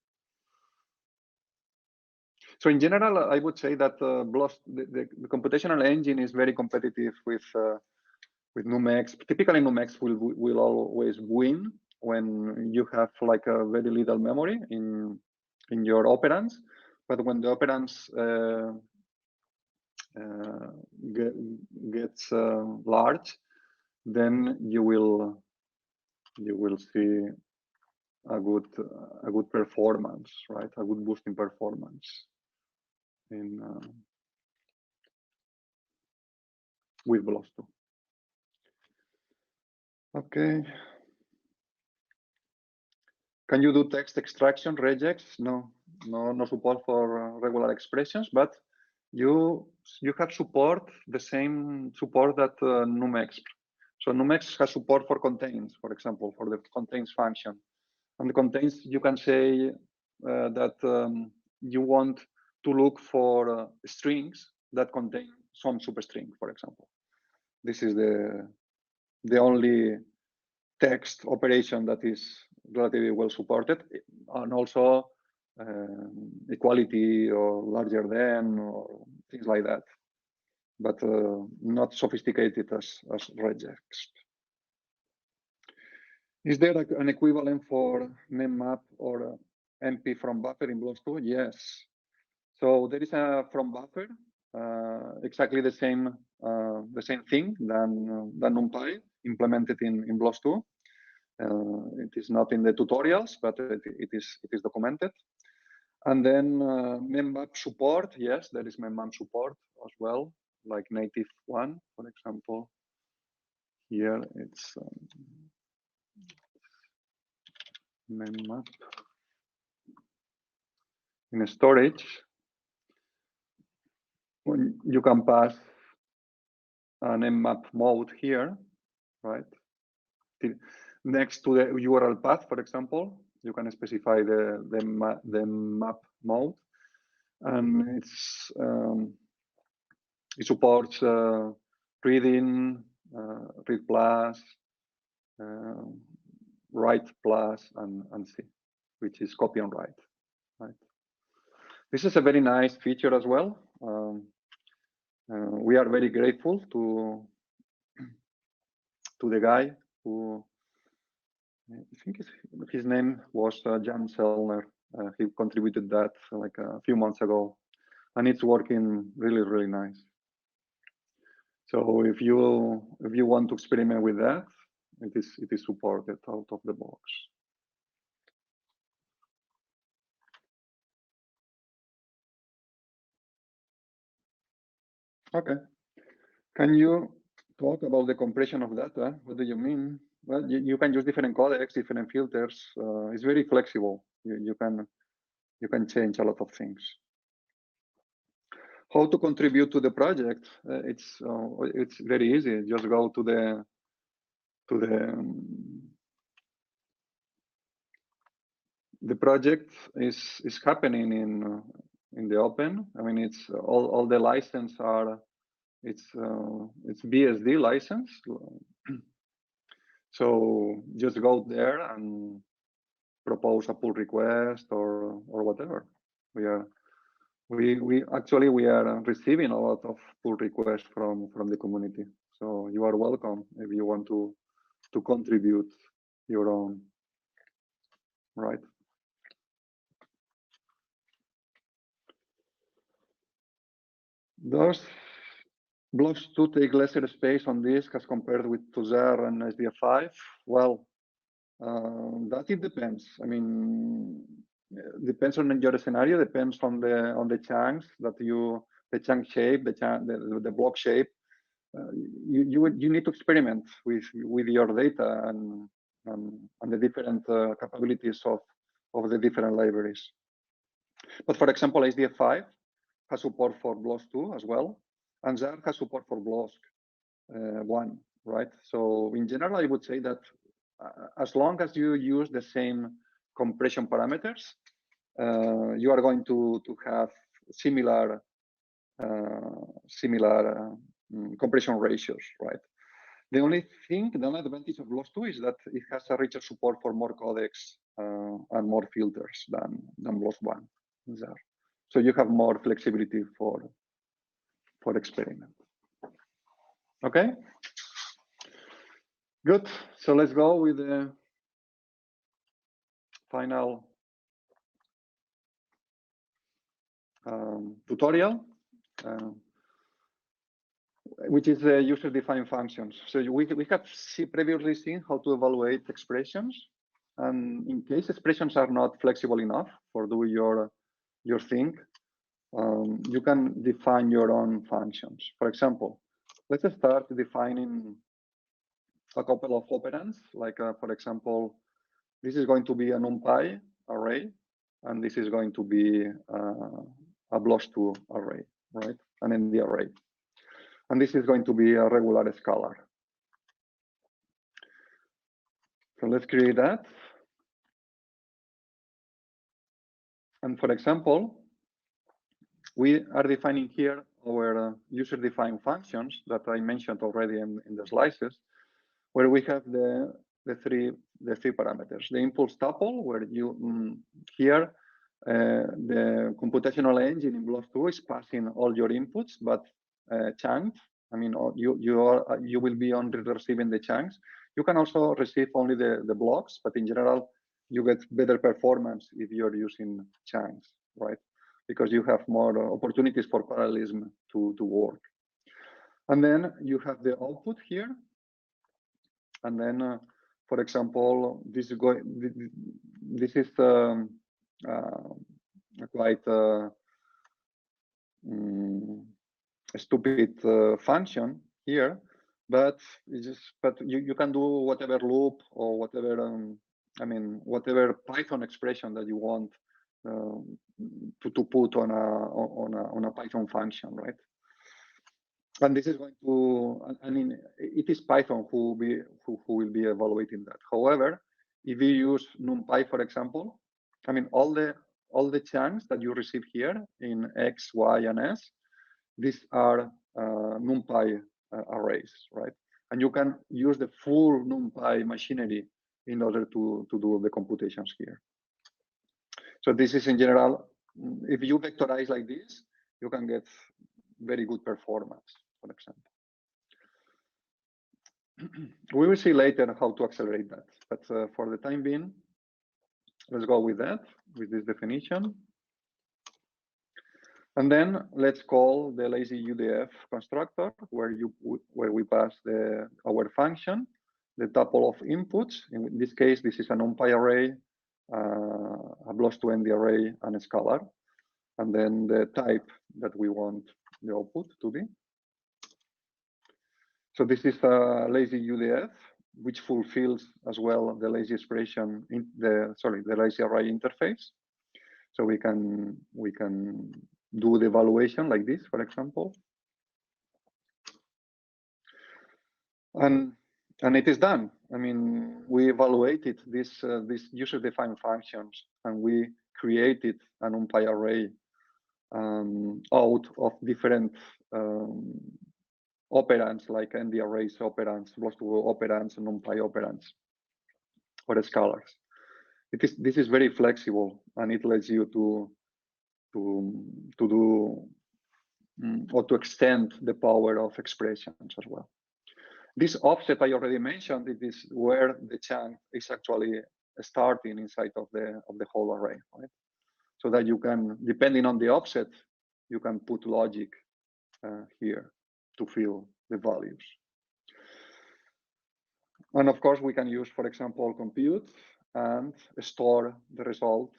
So in general, I would say that the computational engine is very competitive with NumX. Typically, NumX will always win when you have like a very little memory in your operands. But when the operands gets large, then you will see a good performance, right? A good boost in performance in with Blosc2. Okay. Can you do text extraction, regex? No support for regular expressions, but you have support, the same support that NumX. So NumX has support for contains, for example, for the contains function. And the contains, you can say that you want to look for strings that contain some superstring, for example. This is the only text operation that is relatively well supported, and also equality or larger than or things like that, but not sophisticated as regex. Is there an equivalent for nemmap or MP from buffer in Blosc2? Yes. So there is a from buffer, exactly the same thing than NumPy implemented in Blosc2. It is not in the tutorials, but it is documented. And then nemmap support, yes, there is nemmap support as well, like native one, for example. Here it's nemmap in storage. When you can pass an nemmap mode here, right? Next to the URL path, for example, you can specify the map mode, and it supports reading, read plus, write plus, and C, which is copy and write. Right. This is a very nice feature as well. We are very grateful to the guy who, I think his name was Jan Sellner. He contributed that like a few months ago, and it's working really, really nice. So if you want to experiment with that, it is supported out of the box. Okay. Can you talk about the compression of data? What do you mean? Well, you can use different codecs, different filters. It's very flexible. You can change a lot of things. How to contribute to the project? It's very easy. Just go to the the project is happening in the open. I mean, it's all the license are it's BSD license. So just go there and propose a pull request or whatever. We actually are receiving a lot of pull requests from the community. So you are welcome if you want to contribute your own, right? Does Blosc2 take lesser space on disk as compared with Tuzer and SDF5? Well, that it depends. I mean, depends on your scenario. Depends on the chunks that the chunk shape, the block shape. You need to experiment with your data and the different capabilities of the different libraries. But for example, SDF5 has support for Blosc2 as well, and Zer has support for Blosc1, right? So in general, I would say that as long as you use the same compression parameters, you are going to have similar compression ratios, right? The only advantage of Blosc2 is that it has a richer support for more codecs and more filters than Blosc1. So you have more flexibility for experiment. Okay, good. So let's go with the final tutorial, which is the user-defined functions. So we have previously seen how to evaluate expressions, and in case expressions are not flexible enough for do your thing, you can define your own functions. For example, let's start defining a couple of operands. Like for example, this is going to be a NumPy array, and this is going to be a Blosc2 array, right? An NDArray. And this is going to be a regular scalar. So let's create that. And for example, we are defining here our user-defined functions that I mentioned already in the slices, where we have the three parameters. The impulse tuple, where you here the computational engine in Blosc2 is passing all your inputs, but chunked. I mean, you will be only receiving the chunks. You can also receive only the blocks, but in general, you get better performance if you're using chunks, right? Because you have more opportunities for parallelism to work. And then you have the output here. And then, for example, this is quite a stupid function here, but you can do whatever loop or whatever I mean whatever Python expression that you want to put on a Python function, right? And this is going to, I mean, it is Python who will be evaluating that. However, if you use NumPy, for example, I mean, all the chunks that you receive here in X, Y, and S, these are NumPy arrays, right? And you can use the full NumPy machinery in order to do the computations here. So this is in general, if you vectorize like this, you can get very good performance, for example. We will see later how to accelerate that, but for the time being, let's go with that, with this definition. And then let's call the lazy UDF constructor, where we pass our function, the tuple of inputs. In this case, this is a NumPy array, a Blosc2 NDArray, and a scalar, and then the type that we want the output to be. So this is a lazy UDF, which fulfills as well the lazy expression in the lazy array interface. So we can do the evaluation like this, for example. And And it is done. I mean, we evaluated these user-defined functions, and we created an NumPy array out of different operands, like NDArrays operands, Blosc2 operands, and NumPy operands, or scalars. This is very flexible, and it lets you to do or to extend the power of expressions as well. This offset I already mentioned, it is where the chunk is actually starting inside of the whole array, right? So that you can, depending on the offset, you can put logic here to fill the values. And of course, we can use, for example, compute and store the result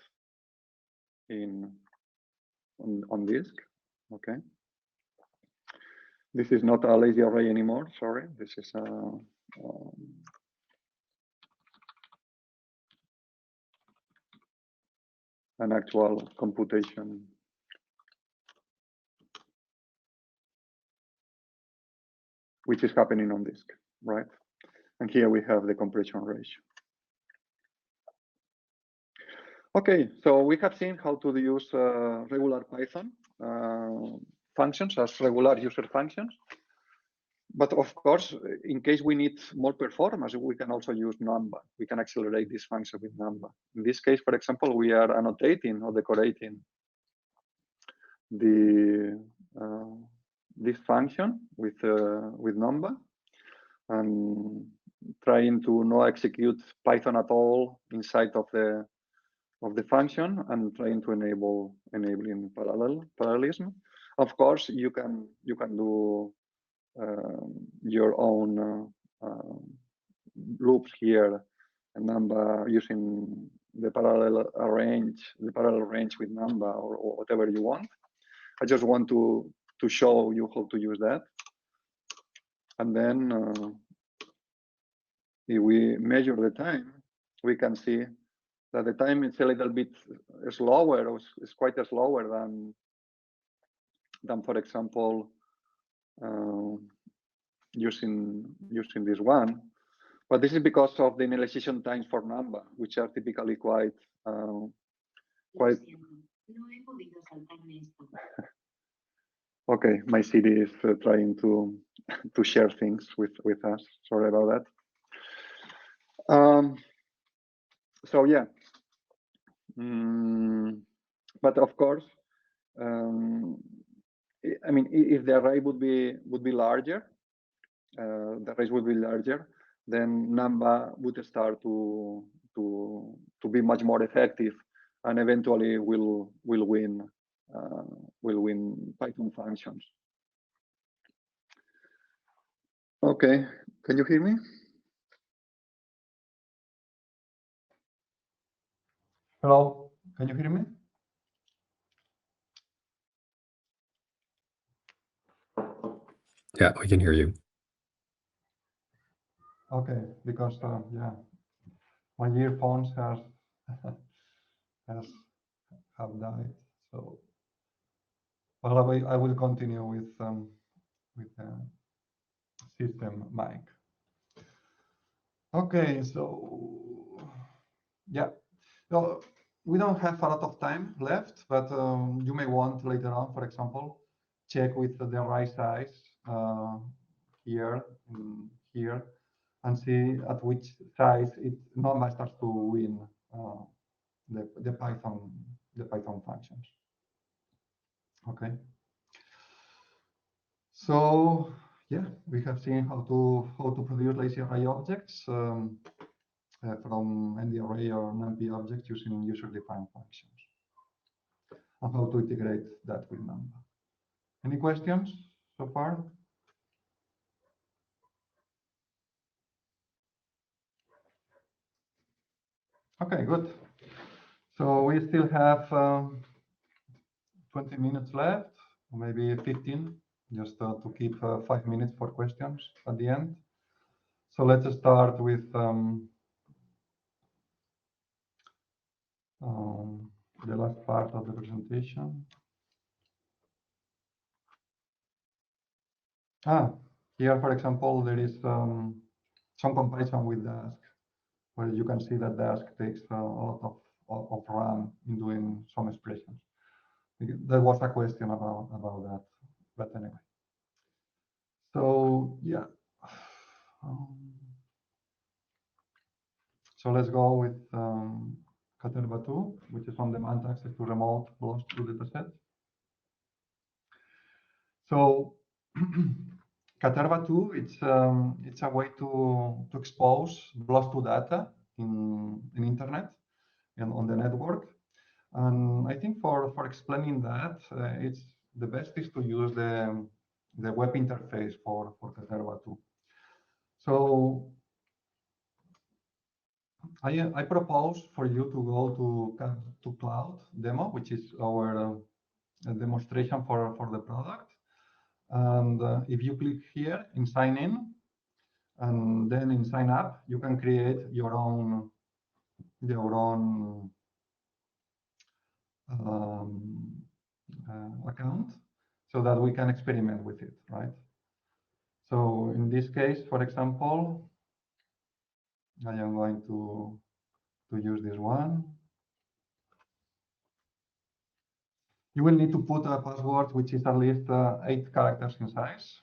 on disk. Okay. This is not a lazy array anymore. Sorry, this is an actual computation. Which is happening on disk, right? And here we have the compression ratio. Okay, so we have seen how to use regular Python functions as regular user functions. But of course, in case we need more performance, we can also use number. We can accelerate this function with number. In this case, for example, we are annotating or decorating this function with number, and trying to not execute Python at all inside of the function, and trying to enabling parallelism. Of course, you can do your own loops here, and number using the parallel range with number, or whatever you want. I just want to show you how to use that. And then if we measure the time, we can see that the time is a little bit slower, or is quite slower than for example, using this one. But this is because of the initialization times for number, which are typically quite. Okay, my CD is trying to share things with us. Sorry about that. So yeah, but of course, I mean, if the array would be larger, then number would start to be much more effective, and eventually will win Python functions. Okay, can you hear me? Hello, can you hear me? Yeah, we can hear you. Okay, because yeah, my earphones have died. So, well, I will continue with system mic. Okay, so yeah, so we don't have a lot of time left, but you may want later on, for example, check with the array size here, and see at which size it normally starts to win the Python functions. Okay. So yeah, we have seen how to produce lazy array objects from NDArray or NumPy objects using user-defined functions, and how to integrate that with number. Any questions so far? Okay, good. So we still have 20 minutes left, or maybe 15, just to keep 5 minutes for questions at the end. So let's start with the last part of the presentation. Here, for example, there is some comparison with Dask, where you can see that Dask takes a lot of RAM in doing some expressions. There was a question about that, but anyway. So yeah. So let's go with Caterva2, which is on-demand access to remote Blosc2 datasets. So Caterva2, it's a way to expose Blosc2 data in internet and on the network. And I think for explaining that, it's the best is to use the web interface for Caterva2. So I propose for you to go to Cloud demo, which is our demonstration for the product. And if you click here in sign in, and then in sign up, you can create your own account so that we can experiment with it, right? So in this case, for example, I am going to use this one. You will need to put a password which is at least 8 characters in size.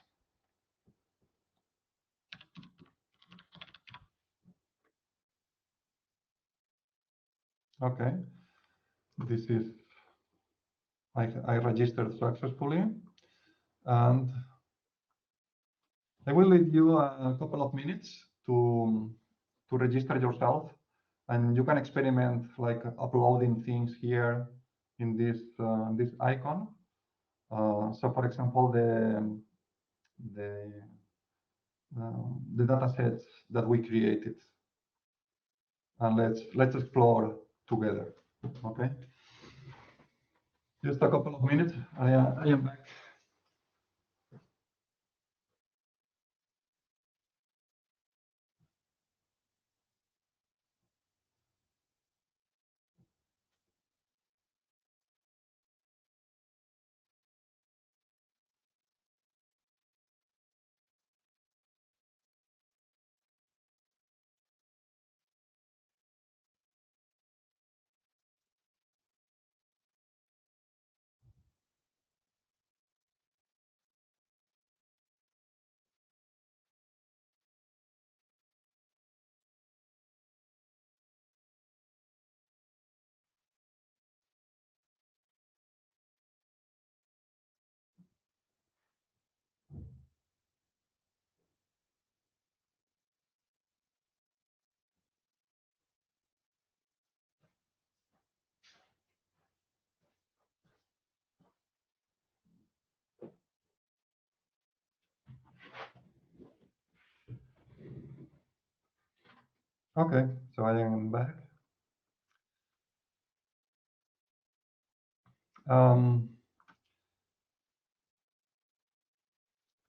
Okay, this is, I registered successfully, and I will leave you a couple of minutes to register yourself, and you can experiment like uploading things here in this this icon. So, for example, the data sets that we created, and let's explore together. Okay, just a couple of minutes. I am back. Okay, so I am back.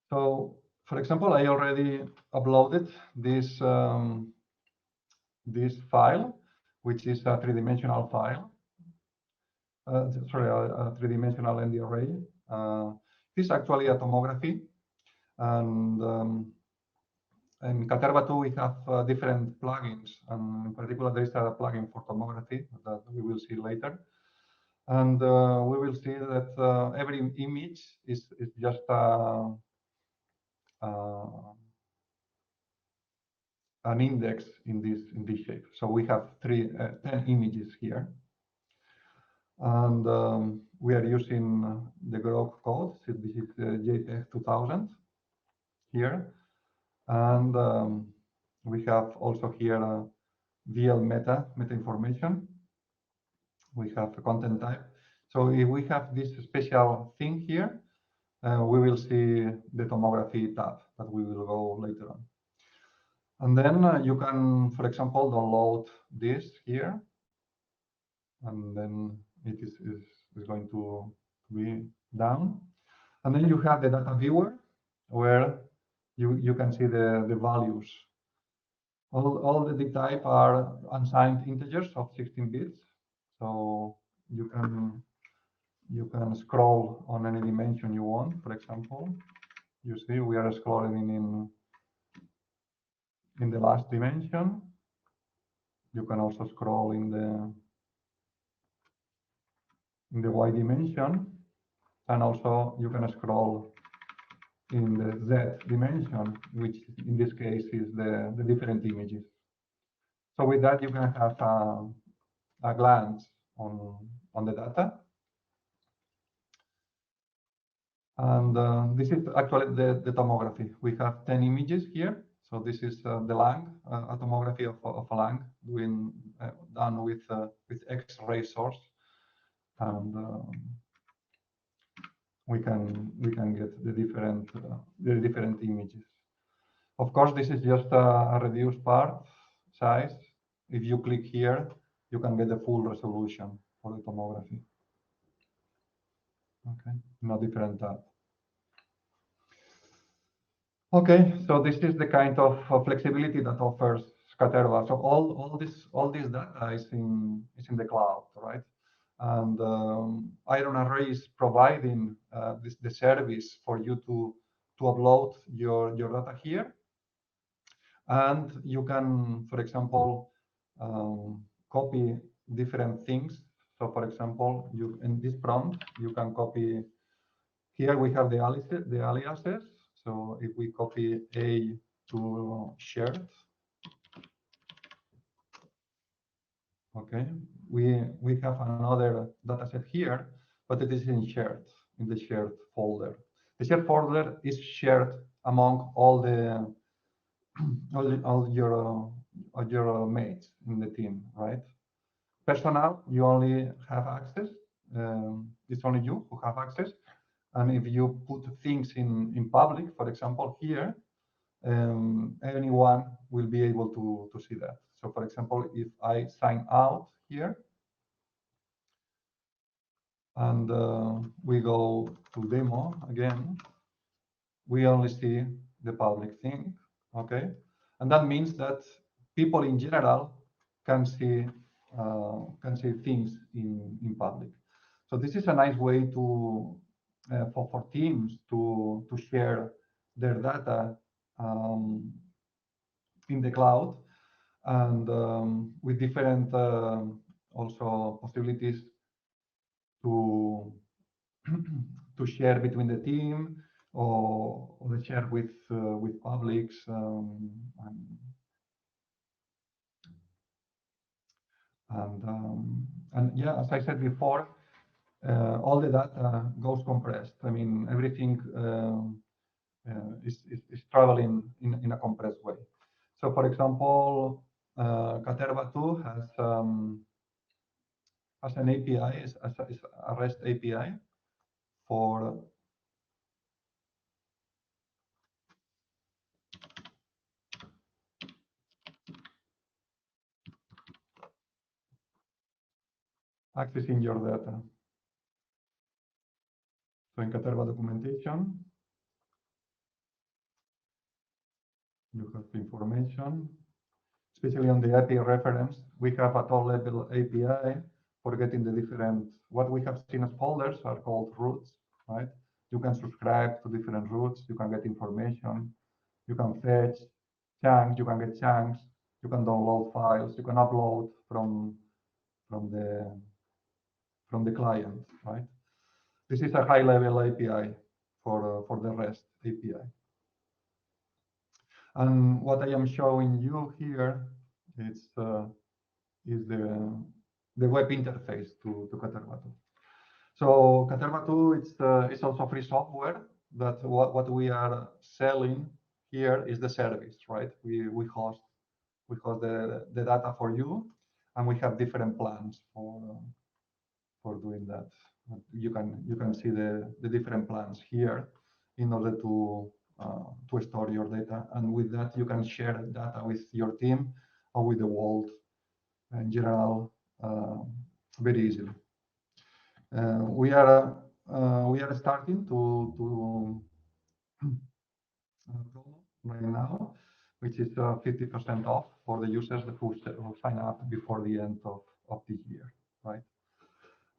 So, for example, I already uploaded this this file, which is a three-dimensional file. Sorry, a three-dimensional NDArray. This is actually a tomography, and in Caterva2 we have different plugins, and in particular there is a plugin for tomography that we will see later. And we will see that every image is just an index in this shape. So we have 10 images here, and we are using the Grok code. So this is JPEG 2000 here, and we have also here VL meta information. We have a content type. So if we have this special thing here, we will see the tomography tab that we will go later on. And then you can, for example, download this here, and then it is going to be down. And then you have the data viewer, where you can see the values. All the data type are unsigned integers of 16 bits. So you can scroll on any dimension you want. For example, you see we are scrolling in the last dimension. You can also scroll in the Y dimension, and also you can scroll in the Z dimension, which in this case is the different images. So with that, you can have a glance on the data. And this is actually the tomography. We have 10 images here. So this is the lung, a tomography of a lung done with X-ray source, and we can get the different images. Of course, this is just a reduced part size. If you click here, you can get the full resolution for the tomography. Okay, no different tab. Okay, so this is the kind of flexibility that offers Caterva. So all this data is in the cloud, right? And NDArray is providing the service for you to upload your data here, and you can, for example, copy different things. So, for example, in this prompt you can copy. Here we have the aliases. So if we copy A to shared, okay, we have another dataset here, but it is in the shared folder. The shared folder is shared among all your mates in the team, right? Personal, you only have access. It's only you who have access. And if you put things in public, for example, here, anyone will be able to see that. So, for example, if I sign out here and we go to demo again, we only see the public thing, okay? And that means that people in general can see things in public. So this is a nice way to for teams to share their data in the cloud, and with different also possibilities to to share between the team or to share with publics, and yeah, as I said before, all the data goes compressed. I mean, everything is traveling in a compressed way. So, for example, Caterva2 has an API, is a REST API for accessing your data. So in Caterva documentation, you have information, especially on the API reference. We have a top-level API for getting the different, what we have seen as folders are called routes, right? You can subscribe to different routes, you can get information, you can fetch chunks, you can get chunks, you can download files, you can upload from the client, right? This is a high-level API for the REST API. And what I am showing you here is the web interface to Caterva2. So Caterva2 it's also free software. That what we are selling here is the service, right? We host the data for you, and we have different plans for doing that. You can see the different plans here in order to store your data, and with that you can share data with your team or with the world in general very easily. We are starting to right now, which is 50% off for the users who sign up before the end of this year, right?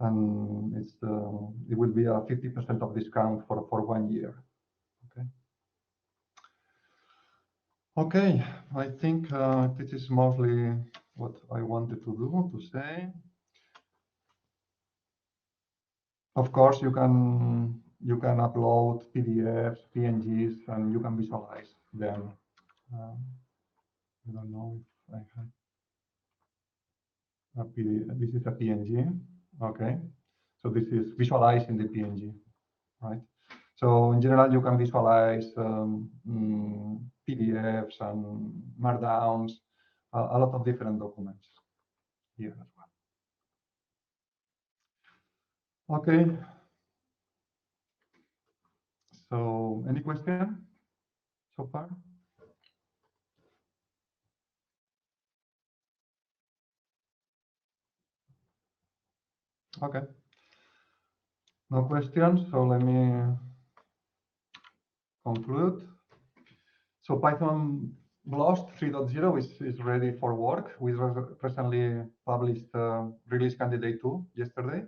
And it will be a 50% of discount for 1 year. Okay. Okay, I think this is mostly what I wanted to say. Of course, you can upload PDFs, PNGs, and you can visualize them. I don't know if I have a PDF. This is a PNG. Okay, so this is visualizing the PNG, right? So in general, you can visualize PDFs and markdowns, a lot of different documents here as well. Okay. So any question so far? Okay. No questions. So let me conclude. So Python Blosc 3.0 is ready for work. We recently published release candidate 2 yesterday.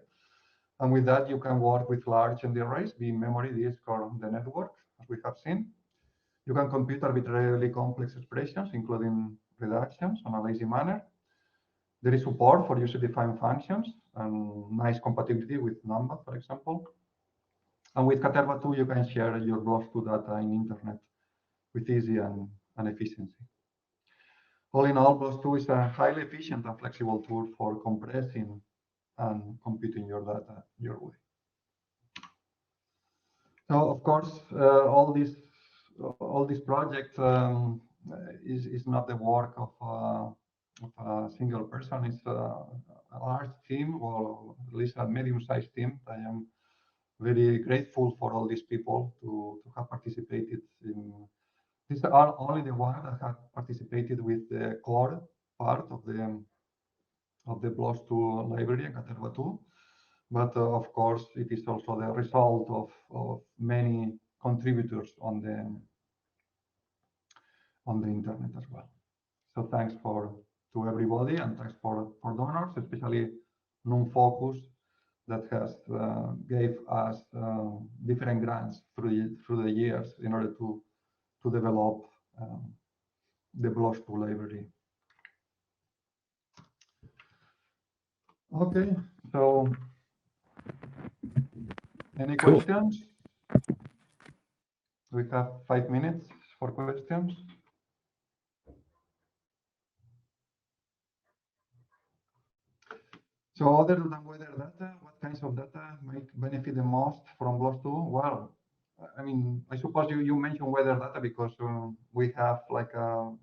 And with that, you can work with large NDArrays, be memory, disk, or the network, as we have seen. You can compute arbitrarily complex expressions, including reductions on a lazy manner. There is support for user-defined functions and nice compatibility with NumFOCUS, for example. And with Caterva2, you can share your Blosc2 data in internet with ease and efficiency. All in all, Blosc2 is a highly efficient and flexible tool for compressing and computing your data your way. So, of course, all this project is not the work of a single person. It's a large team, or at least a medium-sized team. I am very grateful for all these people to have participated in. These are only the ones that have participated with the core part of the Blosc2 library and Caterva2. But of course, it is also the result of many contributors on the internet as well. So thanks to everybody, and thanks for donors, especially NumFOCUS, that has gave us different grants through the years in order to develop the Blosc2 library. Okay, so any questions? We have 5 minutes for questions. So other than weather data, what kinds of data might benefit the most from Blosc2? Well, I mean, I suppose you mentioned weather data because we have like a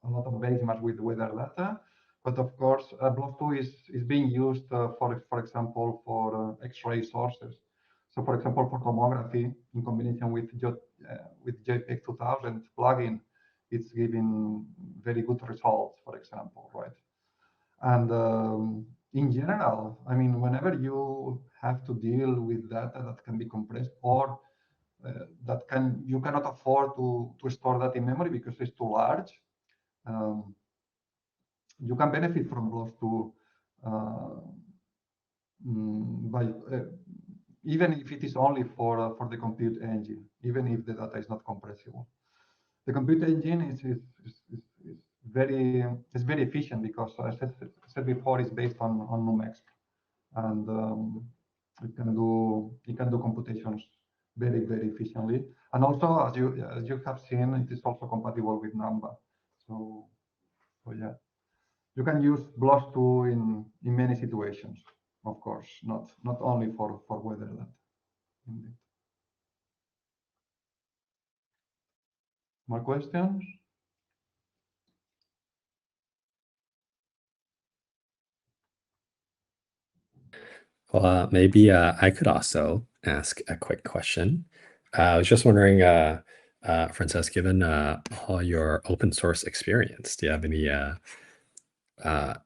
lot of benchmarks with weather data. But of course, Blosc2 is being used for example, for X-ray sources. So for example, for tomography, in combination with JPEG 2000 plugin, it's giving very good results, for example, right? And in general, I mean, whenever you have to deal with data that can be compressed, or you cannot afford to store that in memory because it's too large, you can benefit from Blosc2 by even if it is only for the compute engine, even if the data is not compressible. The compute engine is very efficient because, as I said before, it's based on NumEx, and it can do computations very efficiently. And also, as you have seen, it is also compatible with Numba. So yeah, you can use Blosc2 in many situations, of course, not only for weather data. Indeed. More questions? Well, maybe I could also ask a quick question. I was just wondering, Francesc, given all your open source experience, do you have any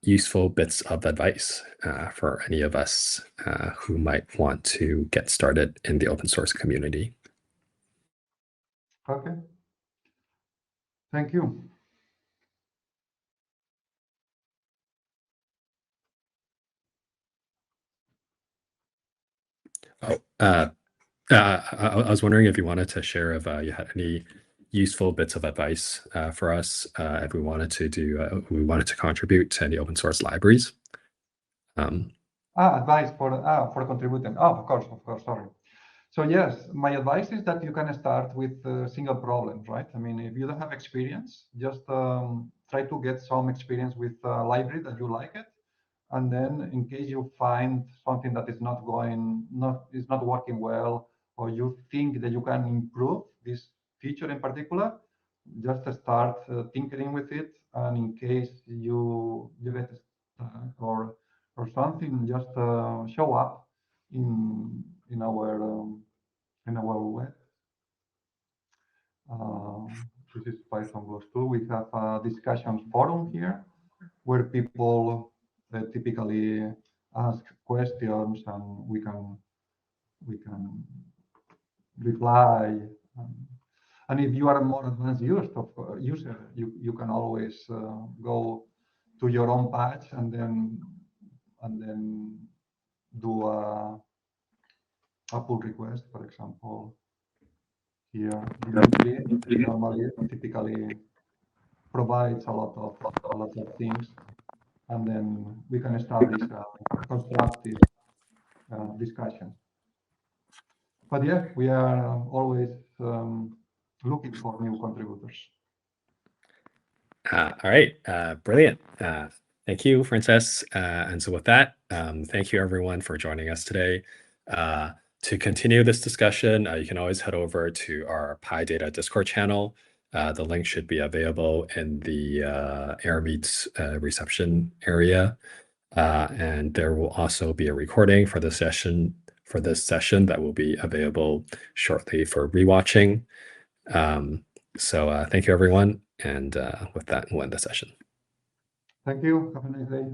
useful bits of advice for any of us who might want to get started in the open source community? Okay. Thank you. Oh, I was wondering if you wanted to share if you had any useful bits of advice for us if we wanted to do we wanted to contribute to any open source libraries. Advice for contributing. Oh, of course, sorry. So yes, my advice is that you can start with single problems, right? I mean, if you don't have experience, just try to get some experience with a library that you like it, and then in case you find something that is not working well, or you think that you can improve this feature in particular, just start tinkering with it. And in case you get stuck or something, just show up in our web. This is Python Blosc2. We have a discussions forum here where people typically ask questions, and we can reply. And if you are a more advanced user, you can always go to your own patch and then do a pull request, for example. Here, normally typically provides a lot of things, and then we can start this constructive discussion. But yeah, we are always looking for new contributors. All right, brilliant. Thank you, Francesc. And so with that, thank you everyone for joining us today. To continue this discussion, you can always head over to our PyData Discord channel. The link should be available in the AirMeets reception area. And there will also be a recording for this session that will be available shortly for rewatching. So thank you, everyone. And with that, we'll end the session. Thank you. Have a nice day.